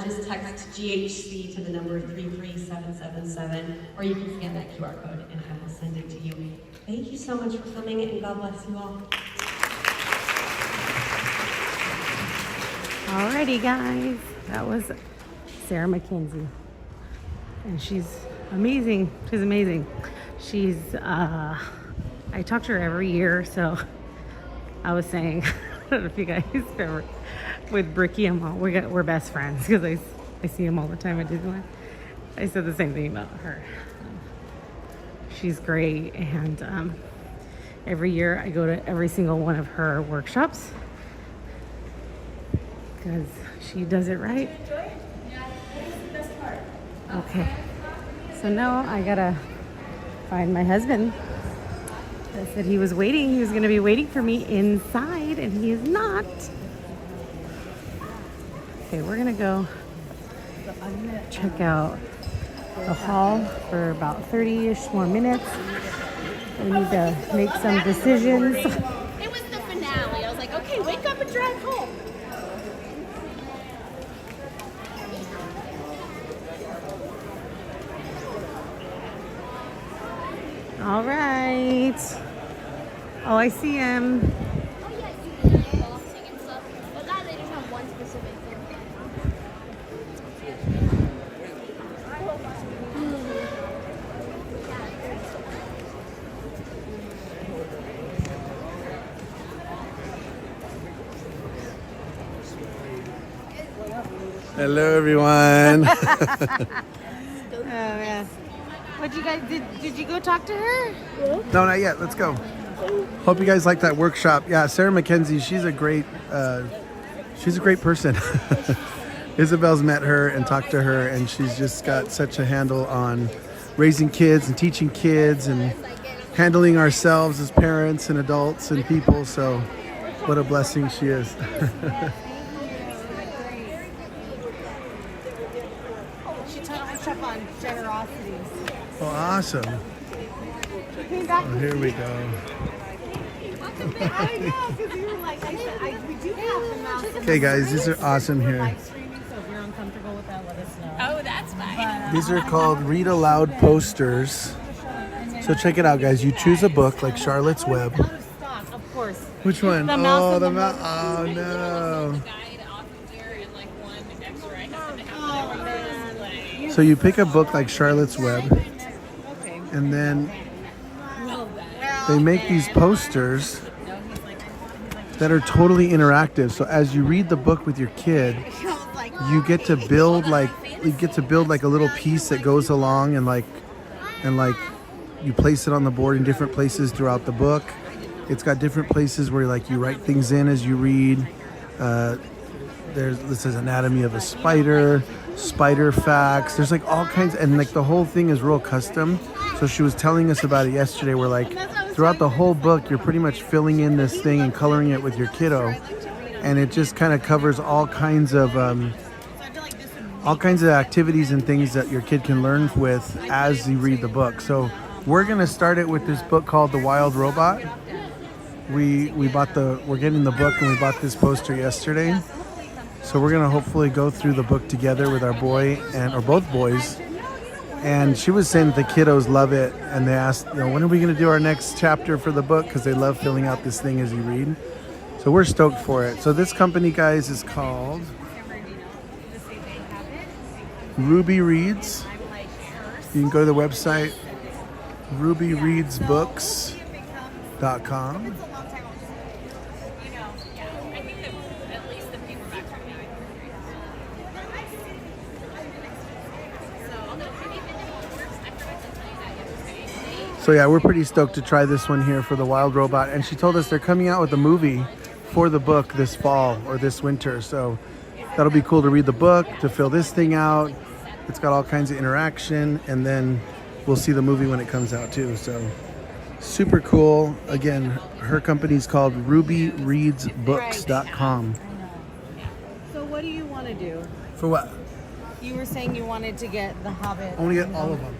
just text GHC to the number 33777, or you can scan that QR code and I will send it to you. Thank you so much for coming, and God bless you all. Alrighty, guys, that was Sarah McKenzie, and she's amazing. She's amazing. She's I talk to her every year, so I was saying, I don't know if you guys ever, with Bricky, we're best friends because I see him all the time at Disneyland. I said the same thing about her. She's great, and every year I go to every single one of her workshops because she does it right. Okay, so now I gotta find my husband. I said he was waiting. He was going to be waiting for me inside, and he is not. Okay, we're going to go check out the hall for about 30-ish more minutes. We need to make some decisions. It was the finale. I was like, okay, wake up and drive home. All right. Oh, I see him. Oh yeah, you can do boxing and stuff, but that they just have one specific thing. Hello, everyone. Oh man. What you guys did you go talk to her? No, not yet. Let's go. Hope you guys like that workshop. Yeah, Sarah McKenzie, she's a great person. Isabel's met her and talked to her, and she's just got such a handle on raising kids and teaching kids and handling ourselves as parents and adults and people. So what a blessing she is. She touched up on generosity. Oh, awesome. Oh, here we go. I know, because you were like, I said, we do have the mouse. Okay, guys, these are awesome here. Live streaming, so if you're uncomfortable with that, let us know. Oh, that's fine. These are called read aloud posters. So check it out, guys. You choose a book like Charlotte's Web. Out of stock, of course. Which one? The mouse Oh, and the the mouse. mouse. Oh, no. Guide, author, and like one extra. I happen to Oh, have man. So you pick a book like Charlotte's Web, Okay. and then they make these posters that are totally interactive. So as you read the book with your kid, you get to build like a little piece that goes along and like you place it on the board in different places throughout the book. It's got different places where like you write things in as you read. This is anatomy of a spider, spider facts. There's like all kinds, and like the whole thing is real custom. So she was telling us about it yesterday. We're like, throughout the whole book, you're pretty much filling in this thing and coloring it with your kiddo, and it just kind of covers all kinds of activities and things that your kid can learn with as you read the book. So we're gonna start it with this book called The Wild Robot. We're getting the book, and we bought this poster yesterday. So we're gonna hopefully go through the book together with our boy or both boys. And she was saying that the kiddos love it, and they asked, when are we gonna do our next chapter for the book? Because they love filling out this thing as you read. So we're stoked for it. So this company, guys, is called Ruby Reads. You can go to the website rubyreadsbooks.com. So yeah, we're pretty stoked to try this one here for The Wild Robot. And she told us they're coming out with a movie for the book this fall or this winter. So that'll be cool to read the book, to fill this thing out. It's got all kinds of interaction, and then we'll see the movie when it comes out too. So super cool. Again, her company's called rubyreadsbooks.com. So what do you want to do? For what? You were saying you wanted to get The Hobbit. I want to get all of them.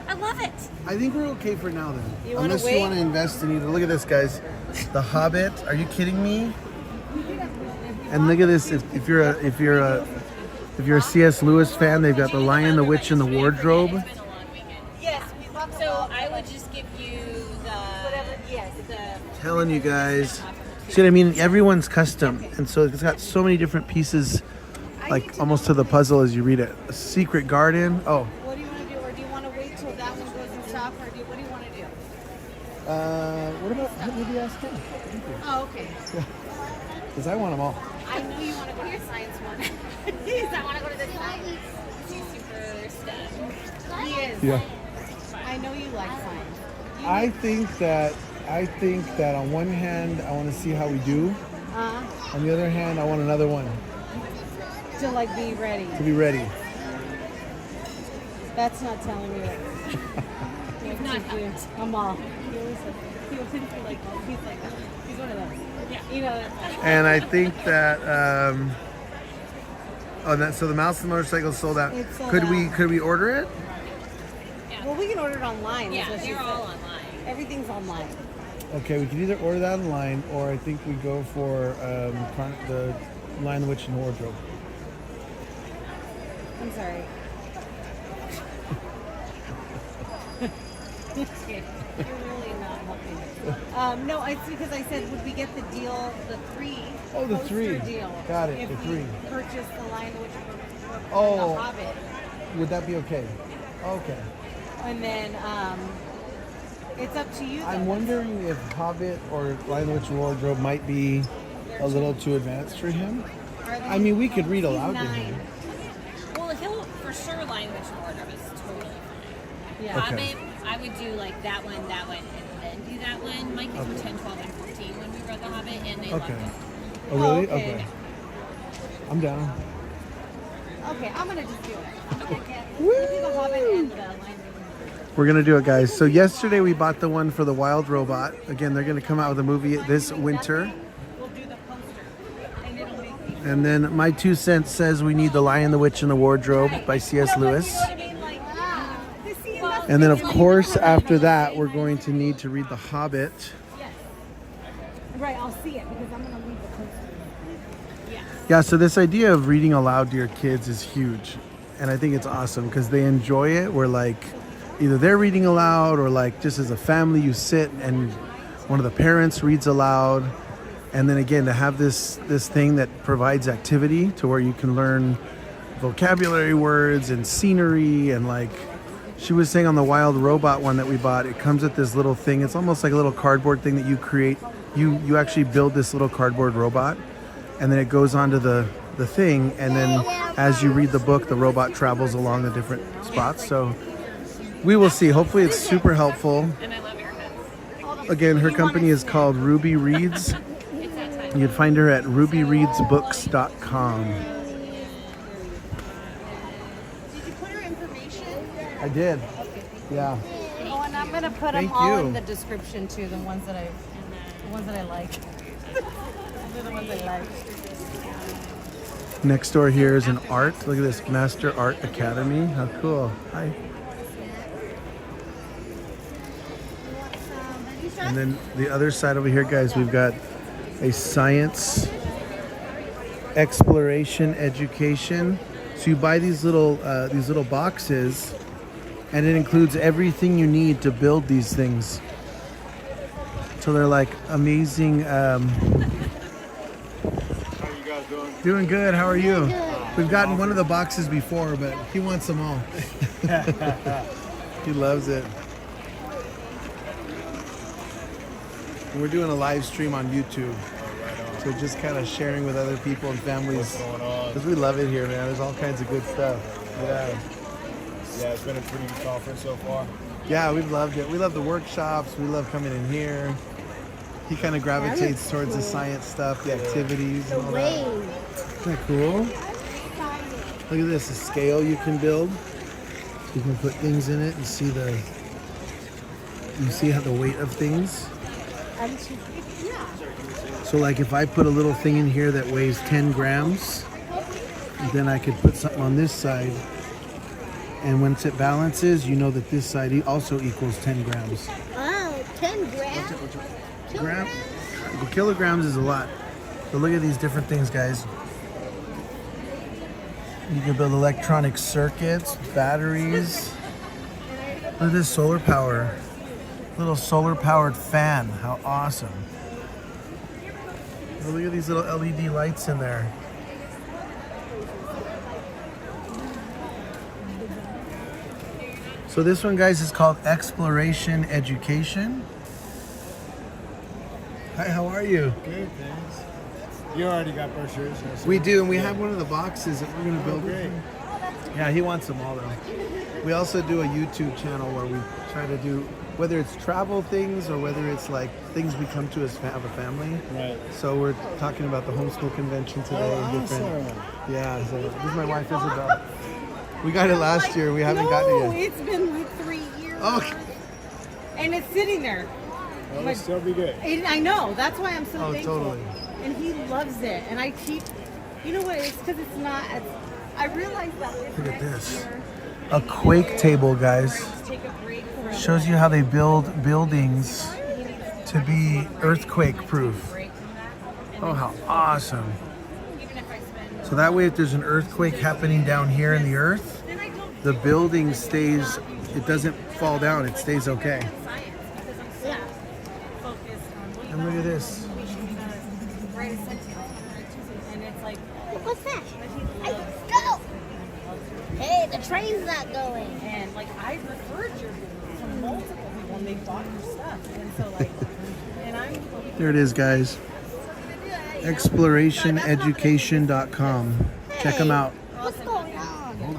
I love it. I think we're okay for now then. You wanna Unless wait? you want to invest in either. Look at this, guys. The Hobbit. Are you kidding me? And look at this. If you're a C.S. Lewis fan, they've got The Lion, the Witch, and the Wardrobe. Yes, so I would just give you Telling you guys. See what I mean? Everyone's custom, and so it's got so many different pieces, like almost to the puzzle as you read it. A secret garden. Oh. What do you want to do? Or do you want to wait till that one goes in stock? Or what do you want to do? What about maybe ask him? Oh, okay. Because I want them all. I know you want to go to the science one. I want to go to the science. He's super STEM. He is. Yeah. I know you like science. I think that on one hand I want to see how we do. On the other hand, I want another one To like be ready. to be ready. That's not telling me that. He's not helped. I'm all. He always like, he's like, he's one of those. Yeah. You know. And I think that so the mouse and motorcycle sold out. It's sold Could out. we order it? Well, we can order it online. Yeah, that's what she they're said. all online. Everything's online. Okay, we can either order that online, or I think we go for the Lion, the Witch, and the Wardrobe. I'm sorry. Okay. You're really not helping. No, it's because I said, would we get the deal, the three? Oh, the poster three. deal. Got it, If the we three. purchase the Lion, the Witch, and Oh. the Hobbit. Would that be okay? Okay. And then it's up to you. I'm though. wondering if Hobbit or Lion, the Witch, and the Wardrobe might be a little too advanced for him. I mean, we could read aloud to him. Well, he'll for sure line which wardrobe is totally fine. Yeah. Okay. Hobbit, I would do like that one, and then do that one. My kids were 10, 12, and 14 when we read The Hobbit, and they loved Okay. it. Oh, really? okay. Okay. I'm down. Okay, I'm gonna just do it. I'm gonna get the Hobbit and the Lion. We're gonna do it, guys. So yesterday we bought the one for the Wild Robot. Again, they're gonna come out with a movie this winter. We'll do the poster, and it'll make me. And then my 2 cents says we need The Lion, the Witch, and the Wardrobe by C.S. Lewis. And then, of course, after that, we're going to need to read The Hobbit. Right, I'll see it because I'm gonna read the poster. Yeah, so this idea of reading aloud to your kids is huge. And I think it's awesome because they enjoy it. Where like either they're reading aloud or like just as a family you sit and one of the parents reads aloud. And then again, to have this thing that provides activity to where you can learn vocabulary words and scenery. And like she was saying on the Wild Robot one that we bought, it comes with this little thing. It's almost like a little cardboard thing that you create. You actually build this little cardboard robot. And then it goes onto the thing, and then as you read the book, the robot travels along the different spots. So we will see. Hopefully it's super helpful. And I love your heads. Again, her company is called Ruby Reads. You'd find her at rubyreadsbooks.com. Did you put her information? I did. Yeah. Oh, and I'm gonna put Thank them all you. in the description too. The ones that I like. They're the ones I like. Next door here is an art. Look at this, Master Art Academy. How cool. Hi. And then the other side over here, guys, we've got a science exploration education. So you buy these little boxes, and it includes everything you need to build these things. So they're like amazing. Doing good. How are you? We've gotten one of the boxes before, but he wants them all. He loves it. And we're doing a live stream on YouTube. So just kind of sharing with other people and families. Because we love it here, man. There's all kinds of good stuff. Yeah. Yeah, it's been a pretty good conference so far. Yeah, we've loved it. We love the workshops. We love coming in here. He kind of gravitates towards the science stuff, the activities, and all that. Isn't that cool? Look at this, a scale you can build. You can put things in it and see how the weight of things. So like if I put a little thing in here that weighs 10 grams, then I could put something on this side. And once it balances, you know that this side also equals 10 grams. Oh, 10 grams? Kilograms is a lot. But look at these different things, guys. You can build electronic circuits, batteries. Look at this solar power. Little solar powered fan. How awesome. Oh, look at these little LED lights in there. So this one, guys, is called Exploration Education. Hi, how are you? Good, thanks. You already got brochures. We do, and we have one of the boxes that we're going to build. Great. Yeah, he wants them all, though. We also do a YouTube channel where we try to do, whether it's travel things or whether it's like things we come to as have a family. Right. So we're talking about the homeschool convention today. Oh, and different. awesome. Yeah, so this is my wife, Isabel. We got it last year. We haven't gotten it yet. It's been like 3 years. Oh. And it's sitting there. Well, it'll still be good. I know. That's why I'm so thankful. Totally. And he loves it. And I keep, you know what? It's because it's not. I realize that. Look at this. A quake table, guys. Take a break from Shows you how they build buildings to be earthquake proof. Oh, how awesome. So that way if there's an earthquake happening down here in the earth, the building stays, it doesn't fall down, it stays okay. And look at this. What's that? Hey, go! Hey, the train's not going. And like I referred you to multiple people and they bought your stuff. And so like, and I'm. There it is, guys. Explorationeducation.com. Check them out. What's going on?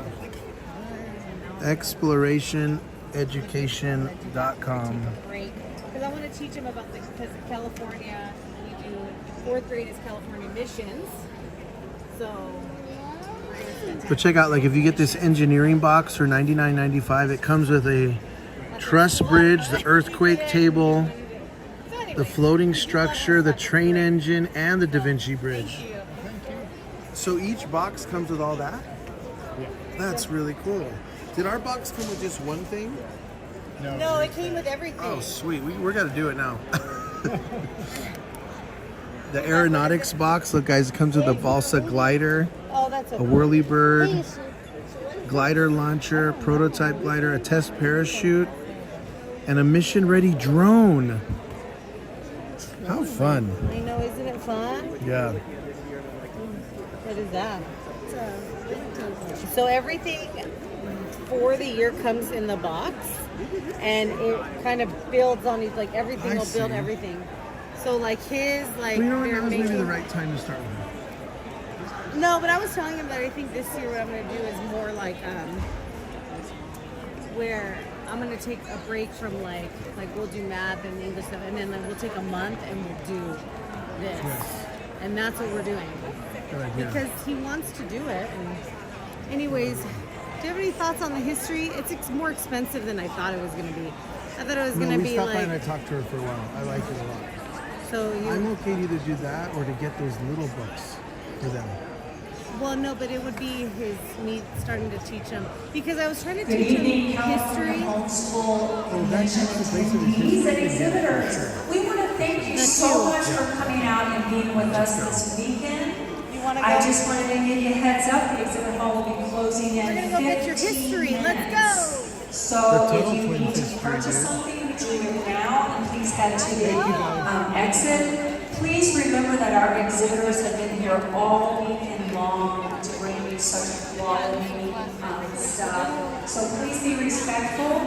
Explorationeducation.com. Break because I want to teach him about because California we do 4th grade is California missions, so. But check out, like if you get this engineering box for $99.95, it comes with a truss bridge, the earthquake table, the floating structure, the train engine, and the Da Vinci Bridge. So each box comes with all that? Yeah. That's really cool. Did our box come with just one thing? No, it came with everything. Oh, sweet. We're got to do it now. The aeronautics box. Look, guys, it comes with a balsa glider, Oh, that's a whirlybird, glider launcher, prototype glider, a test parachute, and a mission-ready drone. How fun. I know, isn't it fun? Yeah. What is that? So everything for the year comes in the box, and it kind of builds on it. Like everything will build everything. So like his, like Well, you know what? they're Now's maybe making. the right time to start with that. No, but I was telling him that I think this year what I'm gonna do is more like where I'm gonna take a break from like we'll do math and English stuff, and then we'll take a month and we'll do this, and that's what we're doing Good idea. because he wants to do it. And anyways, do you have any thoughts on the history? It's more expensive than I thought it was gonna be. I thought it was gonna we be stopped by and I like talked to her for a while. I like it a lot. so. I'm okay to either do that or to get those little books for them. Well, no, but it would be me starting to teach him because I was trying to Good teach him evening, history. Homeschool that's Convention the place of attendees and history. exhibitors. We want to thank you so much for coming out and being with us this weekend. You want to go? I just wanted to give you a heads up. The exhibit hall will be closing in We're gonna go get your 15 history. minutes. Let's So The if total you twins need to history, purchase dude. something, do it now and please head to the exit. Please remember that our exhibitors have been here all weekend long to bring you such quality stuff. So please be respectful.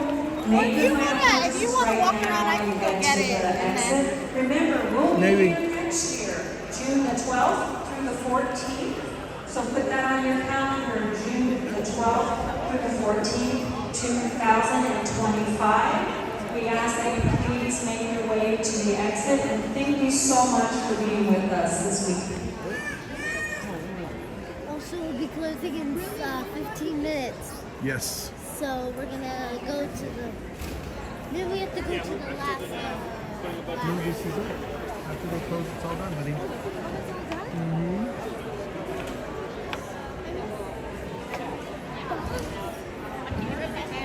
Make your way If you want to walk around, I can go get it. to the exit. Remember, we'll be Maybe. here next year, June the 12th through the 14th. So put that on your calendar, June the 12th through the 14th, 2025. We ask that you please make your way to the exit, and thank you so much for being with us this week. Also, we'll be closing in 15 minutes. Yes. So we're gonna go to the. Then we have to go to the last. No, this is it. After they close, it's all done, buddy.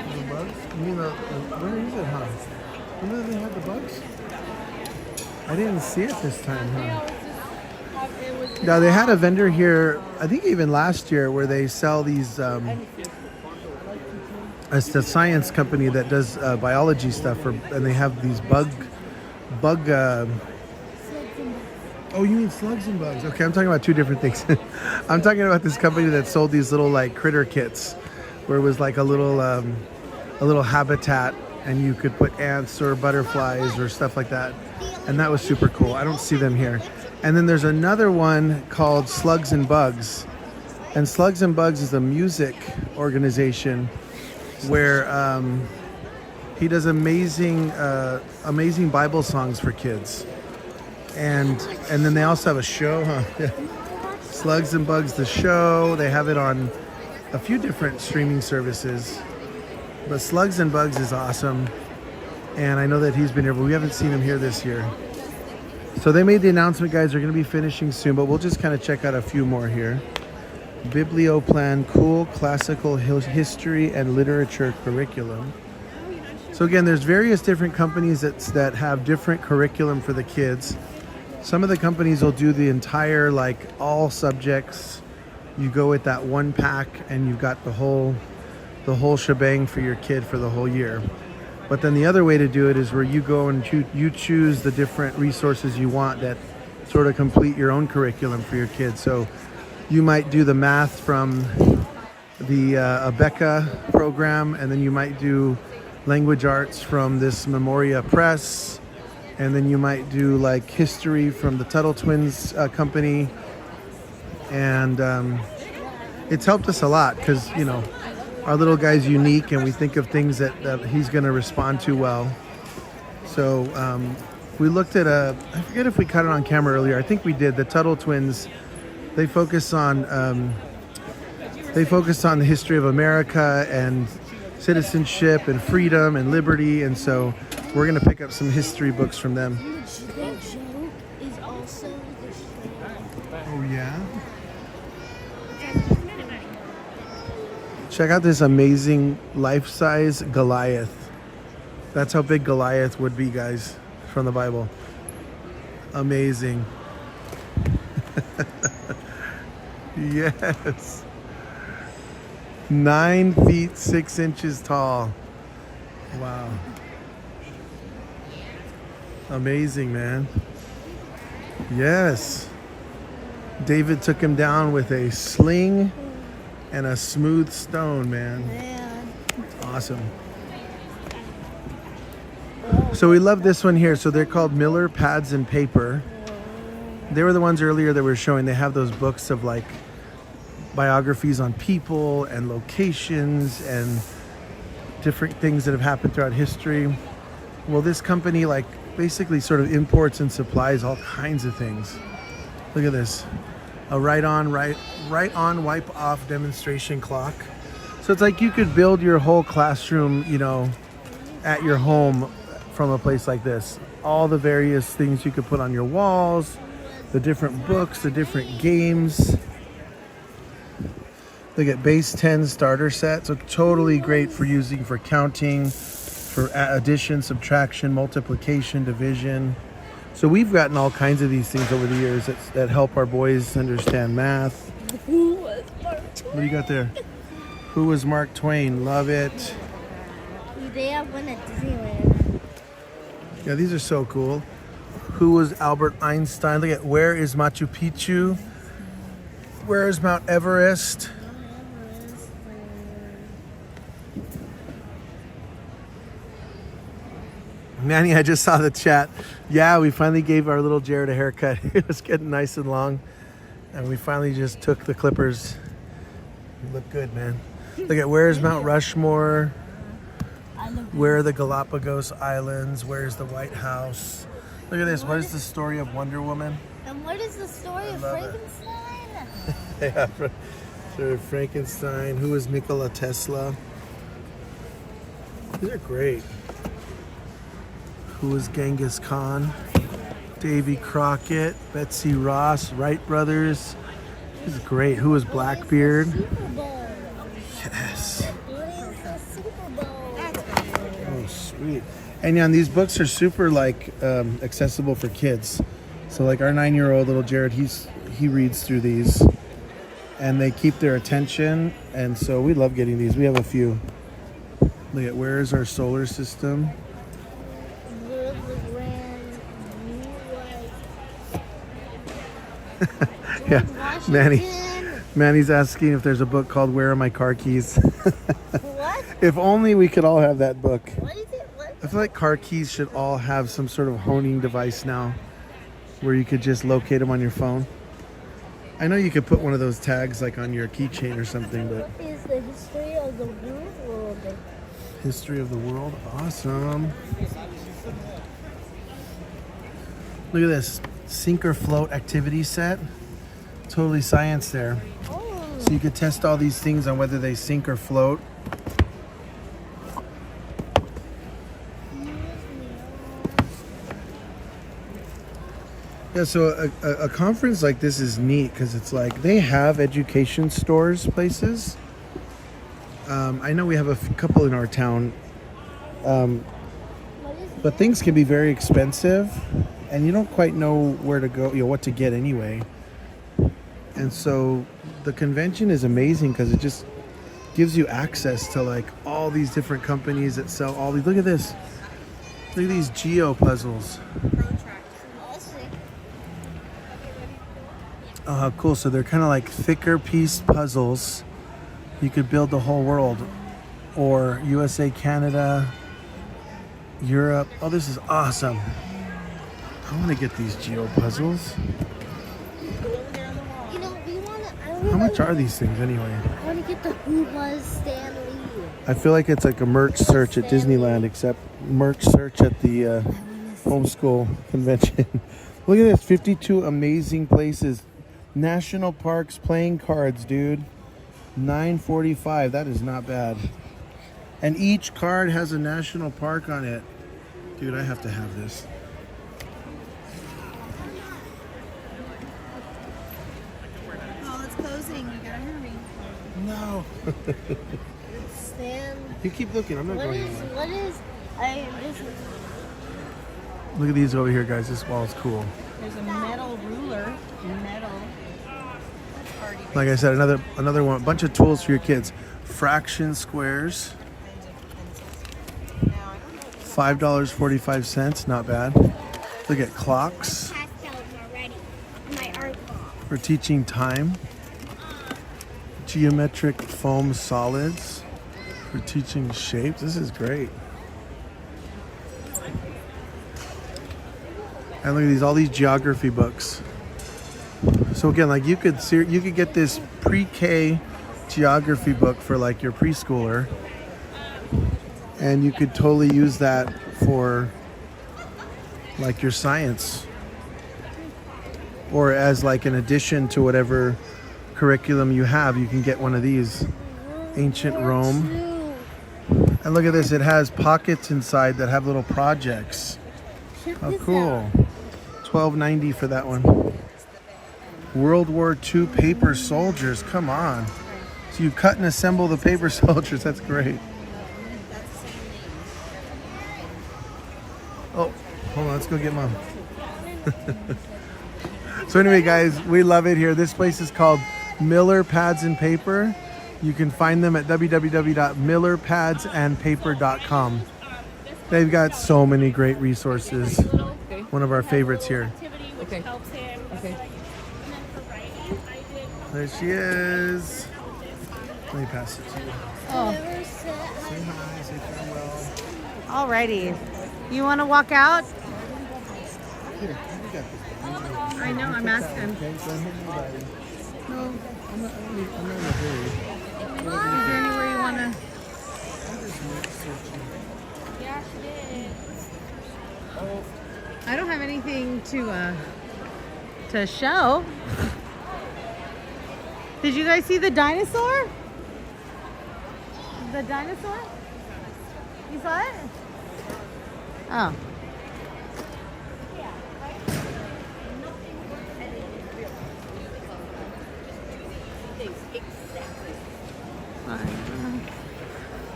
The bugs? You mean where is it, huh? Remember they had the bugs? I didn't see it this time, huh? Now they had a vendor here, I think even last year, where they sell these. It's the science company that does biology stuff, and they have these bug. Oh, you mean slugs and bugs? Okay, I'm talking about two different things. I'm talking about this company that sold these little like critter kits, where it was like a little habitat, and you could put ants or butterflies or stuff like that, and that was super cool. I don't see them here. And then there's another one called Slugs and Bugs, and Slugs and Bugs is a music organization where he does amazing Bible songs for kids. And then they also have a show, huh? Slugs and Bugs, the show. They have it on a few different streaming services. But Slugs and Bugs is awesome. And I know that he's been here, but we haven't seen him here this year. So they made the announcement, guys. They're going to be finishing soon, but we'll just kind of check out a few more here. Biblioplan, cool classical history and literature curriculum. So again, there's various different companies that have different curriculum for the kids. Some of the companies will do the entire, like all subjects. You go with that one pack and you've got the whole shebang for your kid for the whole year. But then the other way to do it is where you go and you choose the different resources you want that sort of complete your own curriculum for your kids. So you might do the math from the Abeka program, and then you might do language arts from this Memoria Press, and then you might do like history from the Tuttle Twins company. And it's helped us a lot because, you know, our little guy's unique and we think of things that he's going to respond to well. So we looked at I forget if we cut it on camera earlier. I think we did. The Tuttle Twins, they focus on the history of America and citizenship and freedom and liberty. And so we're going to pick up some history books from them. The joke is also the show. Oh, yeah? Check out this amazing life-size Goliath. That's how big Goliath would be, guys, from the Bible. Amazing. Yes. 9 feet 6 inches tall. Wow. Amazing, man. Yes. David took him down with a sling and a smooth stone, man. Awesome. So we love this one here. So they're called Miller Pads and Paper. They were the ones earlier that we were showing. They have those books of like biographies on people and locations and different things that have happened throughout history. Well, this company like basically sort of imports and supplies all kinds of things. Look at this. A right on, wipe off demonstration clock. So it's like you could build your whole classroom, you know, at your home from a place like this. All the various things you could put on your walls, the different books, the different games. Look at base 10 starter set. So totally great for using for counting, for addition, subtraction, multiplication, division. So we've gotten all kinds of these things over the years that help our boys understand math. Who was Mark Twain? What do you got there? Who was Mark Twain? Love it. They have one at Disneyland. Yeah, these are so cool. Who was Albert Einstein? Look at where is Machu Picchu? Where is Mount Everest? Manny, I just saw the chat. Yeah, we finally gave our little Jared a haircut. It was getting nice and long. And we finally just took the clippers. You look good, man. Look at where's Mount Rushmore? Where are the Galapagos Islands? Where's the White House? Look at this. What is the story of Wonder Woman? And what is the story of Frankenstein? Yeah, story of Frankenstein. Who is Nikola Tesla? These are great. Who was Genghis Khan? Davy Crockett, Betsy Ross, Wright brothers. This is great. Who was Blackbeard? Yes. Oh, sweet. And yeah, and these books are super like accessible for kids. So like our 9-year-old little Jared, he reads through these, and they keep their attention. And so we love getting these. We have a few. Look at where is our solar system? Yeah, Manny's asking if there's a book called Where Are My Car Keys? What? If only we could all have that book. What is it? What? I feel like car keys should all have some sort of honing device now where you could just locate them on your phone. I know you could put one of those tags like on your keychain or something, but... What is the history of the world? History of the world? Awesome. Look at this. Sink or float activity set. Totally science there. Oh. So you could test all these things on whether they sink or float. Yeah, so a conference like this is neat because it's like they have education stores places. I know we have a couple in our town, but things can be very expensive and you don't quite know where to go, you know, what to get anyway. And so the convention is amazing because it just gives you access to like all these different companies that sell all these. Look at this. Look at these geo puzzles. Oh, how cool. So they're kind of like thicker piece puzzles. You could build the whole world. Or USA, Canada, Europe. Oh, this is awesome. I want to get these geo puzzles. You know, How much are these things anyway? I want to get the Who Was Stan Lee. I feel like it's like a merch search at Disneyland, except merch search at the Homeschool convention. Look at this, 52 amazing places. National parks playing cards, dude. $9.45. That is not bad. And each card has a national park on it. Dude, I have to have this. Oh, it's closing. You gotta hurry. No. Stan. You keep looking. I'm not going anywhere. Look at these over here, guys. This wall is cool. There's a metal ruler. Metal. Like I said, another one, a bunch of tools for your kids. Fraction squares. $5.45, not bad. Look at clocks for teaching time. Geometric foam solids for teaching shapes. This is great. And look at these, all these geography books. So again, like you could get this pre-K geography book for like your preschooler, and you could totally use that for like your science, or as like an addition to whatever curriculum you have. You can get one of these. Ancient Rome. And look at this, it has pockets inside that have little projects. Oh, cool. $12.90 for that one. World War II paper soldiers. Come on. So you cut and assemble the paper soldiers. That's great. Oh, hold on. Let's go get Mom. So anyway, guys, we love it here. This place is called Miller Pads and Paper. You can find them at www.millerpadsandpaper.com. They've got so many great resources. One of our favorites here. Okay. Okay. There she is. Let me pass it to you. Oh. Say hi, say farewell. Alrighty. You want to walk out? Here, you got this. I know, I'm asking. Okay, so I'm hitting you, buddy. No, I'm not in a hurry. Is there anywhere you want to? Yeah, she did. I don't have anything to show. Did you guys see the dinosaur? The dinosaur? You saw it? Oh.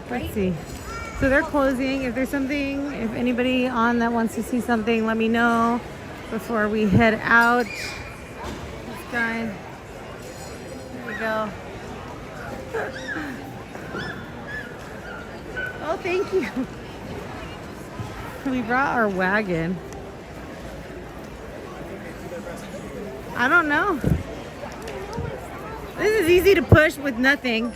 Let's see. So they're closing. If there's something, if anybody on that wants to see something, let me know before we head out. This guy. There we go. Oh, thank you. We brought our wagon. I don't know. This is easy to push with nothing.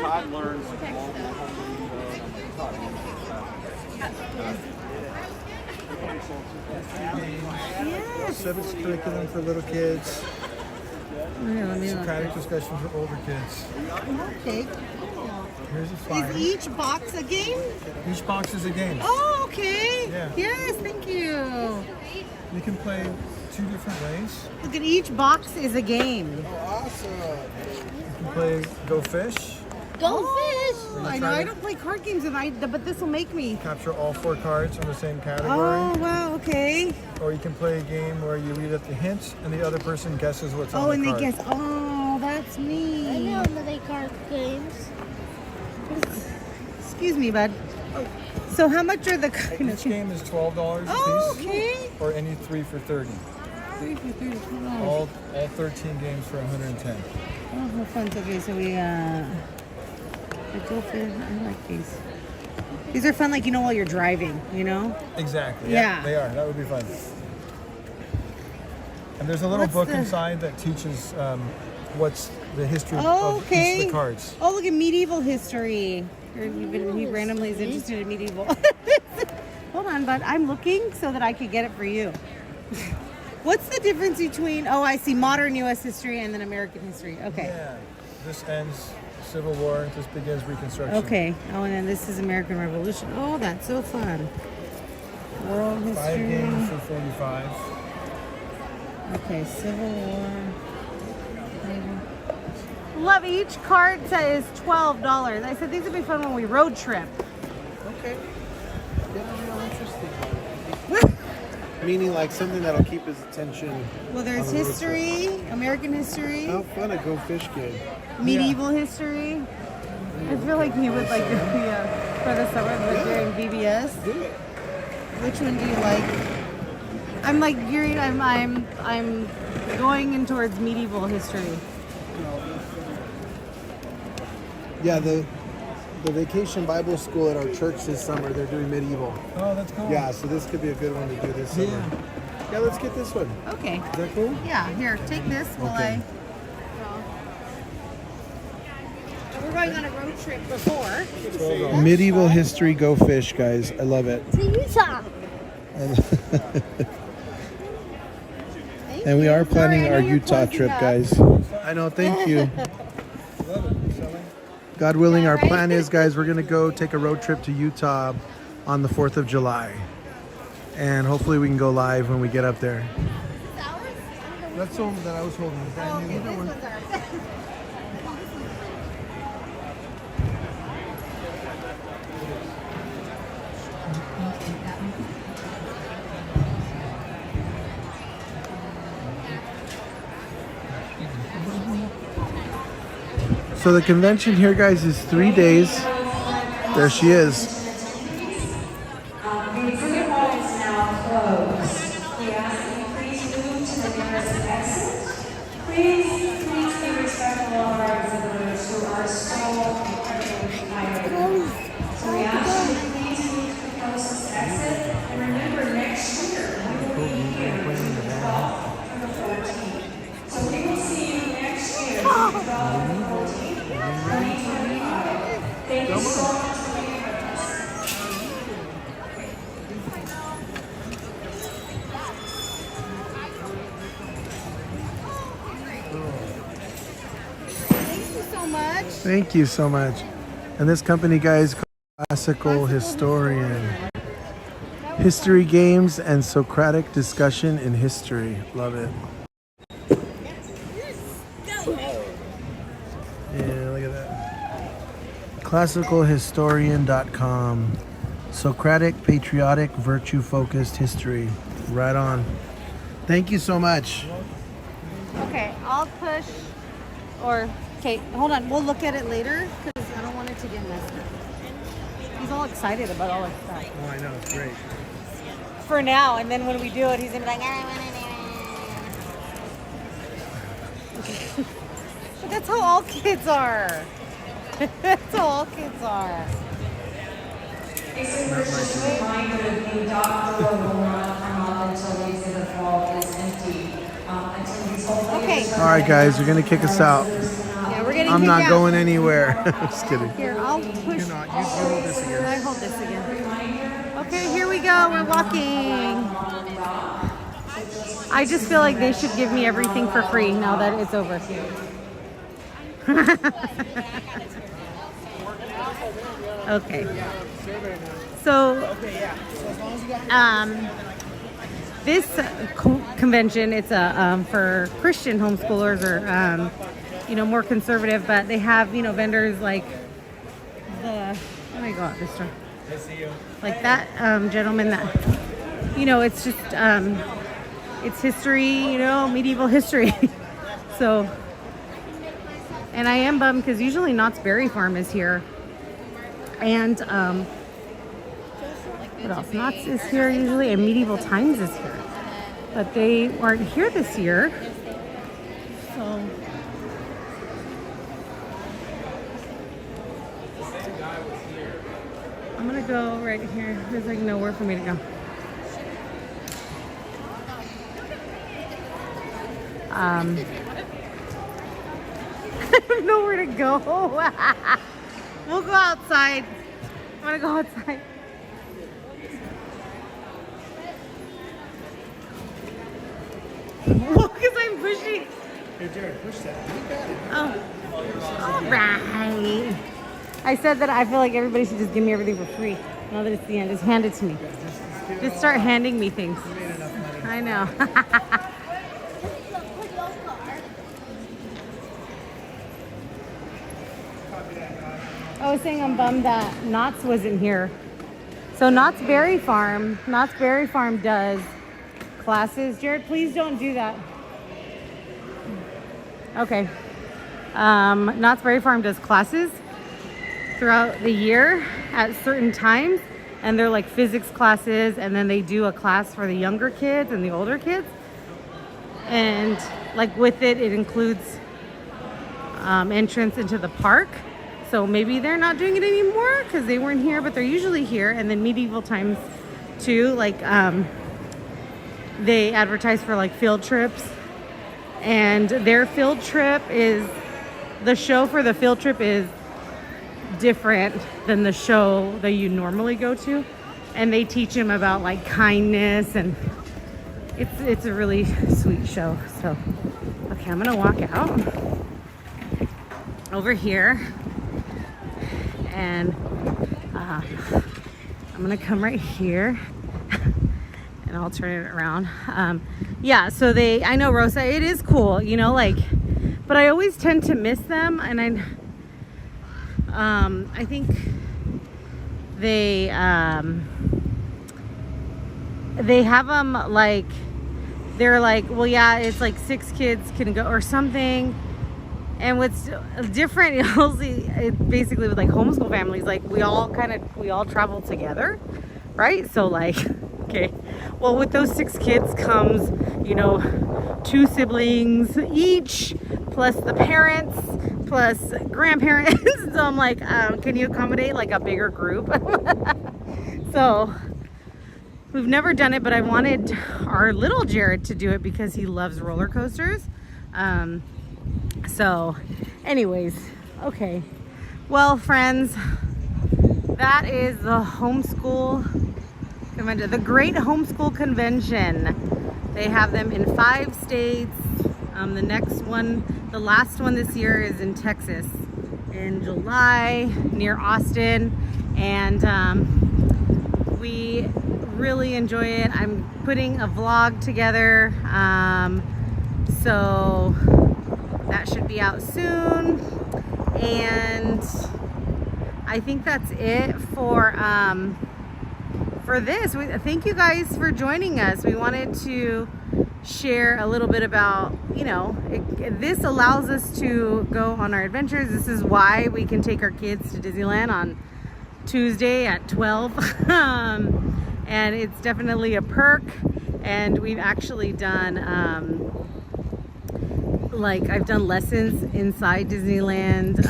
Todd learns Yes. Civics curriculum for little kids. Here, let me look. Socratic discussion for older kids. Okay. Here's a flyer. Is each box a game? Each box is a game. Oh, okay. Yeah. Yes, thank you. You can play 2 different ways. Look at each box is a game. Oh, awesome. You can play Go Fish. Go fish! I know, I don't play card games, but this will make me. Capture all 4 cards from the same category. Oh, wow, okay. Or you can play a game where you read up the hints and the other person guesses what's on Oh, the and card. they guess. Oh, that's I neat. know they card games. Excuse me, bud. So how much are the cards? Each game is $12 Oh, a piece. okay. Or any 3 for $30. 3 for $30. All 13 games for $110. Oh, how fun. Okay, so we, the Go Fish, I like these. These are fun, like, you know, while you're driving, you know? Exactly. Yeah. They are. That would be fun. And there's a little What's book the- inside that teaches what's the history Oh, of okay. each of the cards. Oh, look at medieval history. He randomly is interested in medieval. Hold on, bud. I'm looking so that I could get it for you. What's the difference between, oh, I see, modern U.S. history and then American history. Okay. Yeah. This ends Civil War. This begins Reconstruction. Okay. Oh, and then this is American Revolution. Oh, that's so fun. World 5 history. games for $45. Okay, Civil War. Love each card is $12. I said these would be fun when we road trip. Okay. Getting real interesting. meaning like something that'll keep his attention. Well, there's on the road history, American history, trip. How fun a Go Fish kid. medieval history. I feel like he would like for the summer, but during VBS. Do it. Which one do you like? I'm like gearing. I'm going in towards medieval history. Yeah, the vacation Bible school at our church this summer, they're doing medieval. Oh, that's cool. Yeah, so this could be a good one to do this summer. Yeah, let's get this one. Okay. Is that cool? Yeah. Here, take this while Okay. We're going on a road trip before. Medieval history Go Fish, guys. I love it. To Utah. And we are planning Sorry, I our know you're Utah closing trip, up. guys. I know, thank you. God willing, our plan is, guys, we're going to go take a road trip to Utah on the 4th of July. And hopefully we can go live when we get up there. That's the one that I was holding. Either one. So the convention here, guys, is 3 days. There she is. The exhibit hall is now closed. We ask that you please move to the nearest exit. Please be respectful of our exhibitors who are so incredibly tired. So we ask you to please move to the closest exit. And remember, next year we will be here from the 12th to the 14th. So we will see you next year, 12th to the 14th. 2025. Thank you so much for being with us. Thank you so much. Thank you so much. And this company, guys, called Classical Historian. History games and Socratic discussion in history. Love it. Yeah, look at that. Classicalhistorian.com. Socratic, patriotic, virtue-focused history. Right on. Thank you so much. Okay, I'll push. Or okay, hold on. We'll look at it later because I don't want it to get messed up. He's all excited about all this stuff. Oh, I know. It's great. For now, and then when we do it, he's gonna be like, but that's how all kids are. That's how all kids are. Exhibitors should be reminded of the dock door will not come up until the exhibit hall is empty. Attendees hopefully. Okay. All right, guys, you're gonna kick us out. Yeah, we're getting I'm kicked not out. going anywhere. Just kidding. Here, I'll push. You're not. You hold this again. I hold this again. Okay, here we go. We're walking. I just feel like they should give me everything for free now that it's over. Okay. So, this convention, it's a for Christian homeschoolers or more conservative, but they have vendors like the. Let me go out this door. Like that gentleman that it's just it's history, medieval history. So, and I am bummed because usually Knott's Berry Farm is here. And what else? Knott's is here usually, and Medieval Times is here. But they aren't here this year. So I'm gonna go right here. There's like nowhere for me to go. I have nowhere to go. We'll go outside. I'm gonna go outside. Well, because I'm pushing. Hey, Jared, push that. You got it. Oh, all right. I said that I feel like everybody should just give me everything for free. Now that it's the end, just hand it to me. Just start handing me things. I know. I was saying I'm bummed that Knott's wasn't here. So Knott's Berry Farm does classes. Jared, please don't do that. Okay. Knott's Berry Farm does classes throughout the year at certain times, and they're like physics classes, and then they do a class for the younger kids and the older kids, and like with it includes entrance into the park. So maybe they're not doing it anymore because they weren't here, but they're usually here. And then medieval times too, like they advertise for like field trips, and their field trip is, the show for the field trip is different than the show that you normally go to, and they teach them about like kindness, and it's a really sweet show. So okay, I'm gonna walk out over here, and I'm gonna come right here and I'll turn it around. Yeah, so I know Rosa, it is cool, you know, like, but I always tend to miss them, and I think they have them like, they're like, well, yeah, it's like 6 kids can go or something. And what's different, you'll see, it basically with like homeschool families, like we all travel together, right? So like, okay, well, with those 6 kids comes, you know, 2 siblings each, plus the parents, plus grandparents. So I'm like, can you accommodate like a bigger group? So we've never done it, but I wanted our little Jared to do it because he loves roller coasters. So anyways, okay. Well, friends, that is the homeschool convention, the Great Homeschool Convention. They have them in 5 states. The next one, the last one this year is in Texas in July near Austin. And we really enjoy it. I'm putting a vlog together. So that should be out soon. And I think that's it for this. Thank you guys for joining us. We wanted to share a little bit about, you know, this allows us to go on our adventures. This is why we can take our kids to Disneyland on Tuesday at 12. And it's definitely a perk. And we've actually done like, I've done lessons inside Disneyland.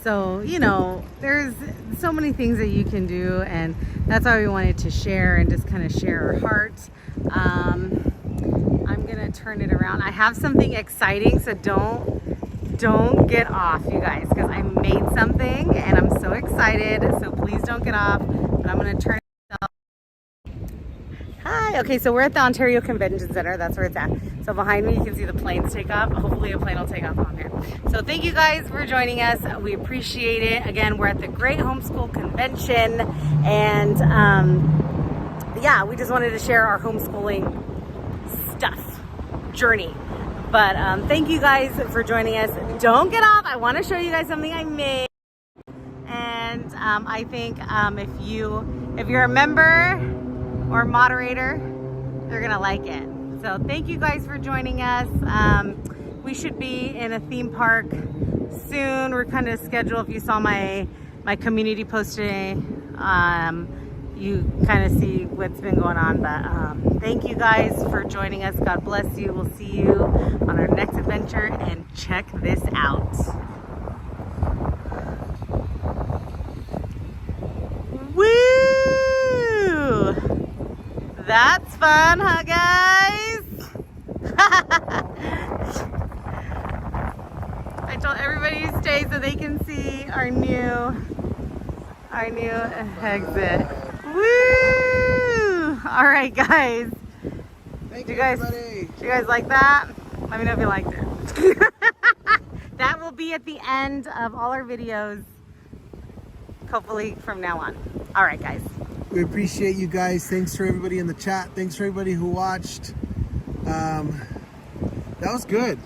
So, you know, there's so many things that you can do, and that's why we wanted to share and just kind of share our hearts. I'm gonna turn it around. I have something exciting, so don't get off, you guys, because I made something and I'm so excited. So please don't get off. But I'm gonna turn it off. Hi. Okay, so we're at the Ontario Convention Center. That's where it's at. So behind me, you can see the planes take off. Hopefully a plane will take off on here. So thank you guys for joining us. We appreciate it. Again, we're at the Great Homeschool Convention, and yeah, we just wanted to share our homeschooling stuff, journey. But thank you guys for joining us. Don't get off. I want to show you guys something I made. And I think if you're a member or moderator, you're gonna like it. So thank you guys for joining us. We should be in a theme park soon. We're kind of scheduled. If you saw my community post today, you kind of see what's been going on. But thank you guys for joining us. God bless you. We'll see you on our next adventure, and check this out. Woo! That's fun, huh, guys? I told everybody to stay so they can see our new exit. Woo! All right, guys. Do you guys like that? Let me know if you liked it. That will be at the end of all our videos, hopefully from now on. All right, guys. We appreciate you guys. Thanks for everybody in the chat. Thanks for everybody who watched. That was good.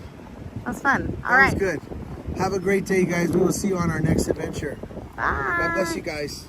That was fun. All right. That was good. Have a great day, guys. We will see you on our next adventure. Bye. God bless you guys.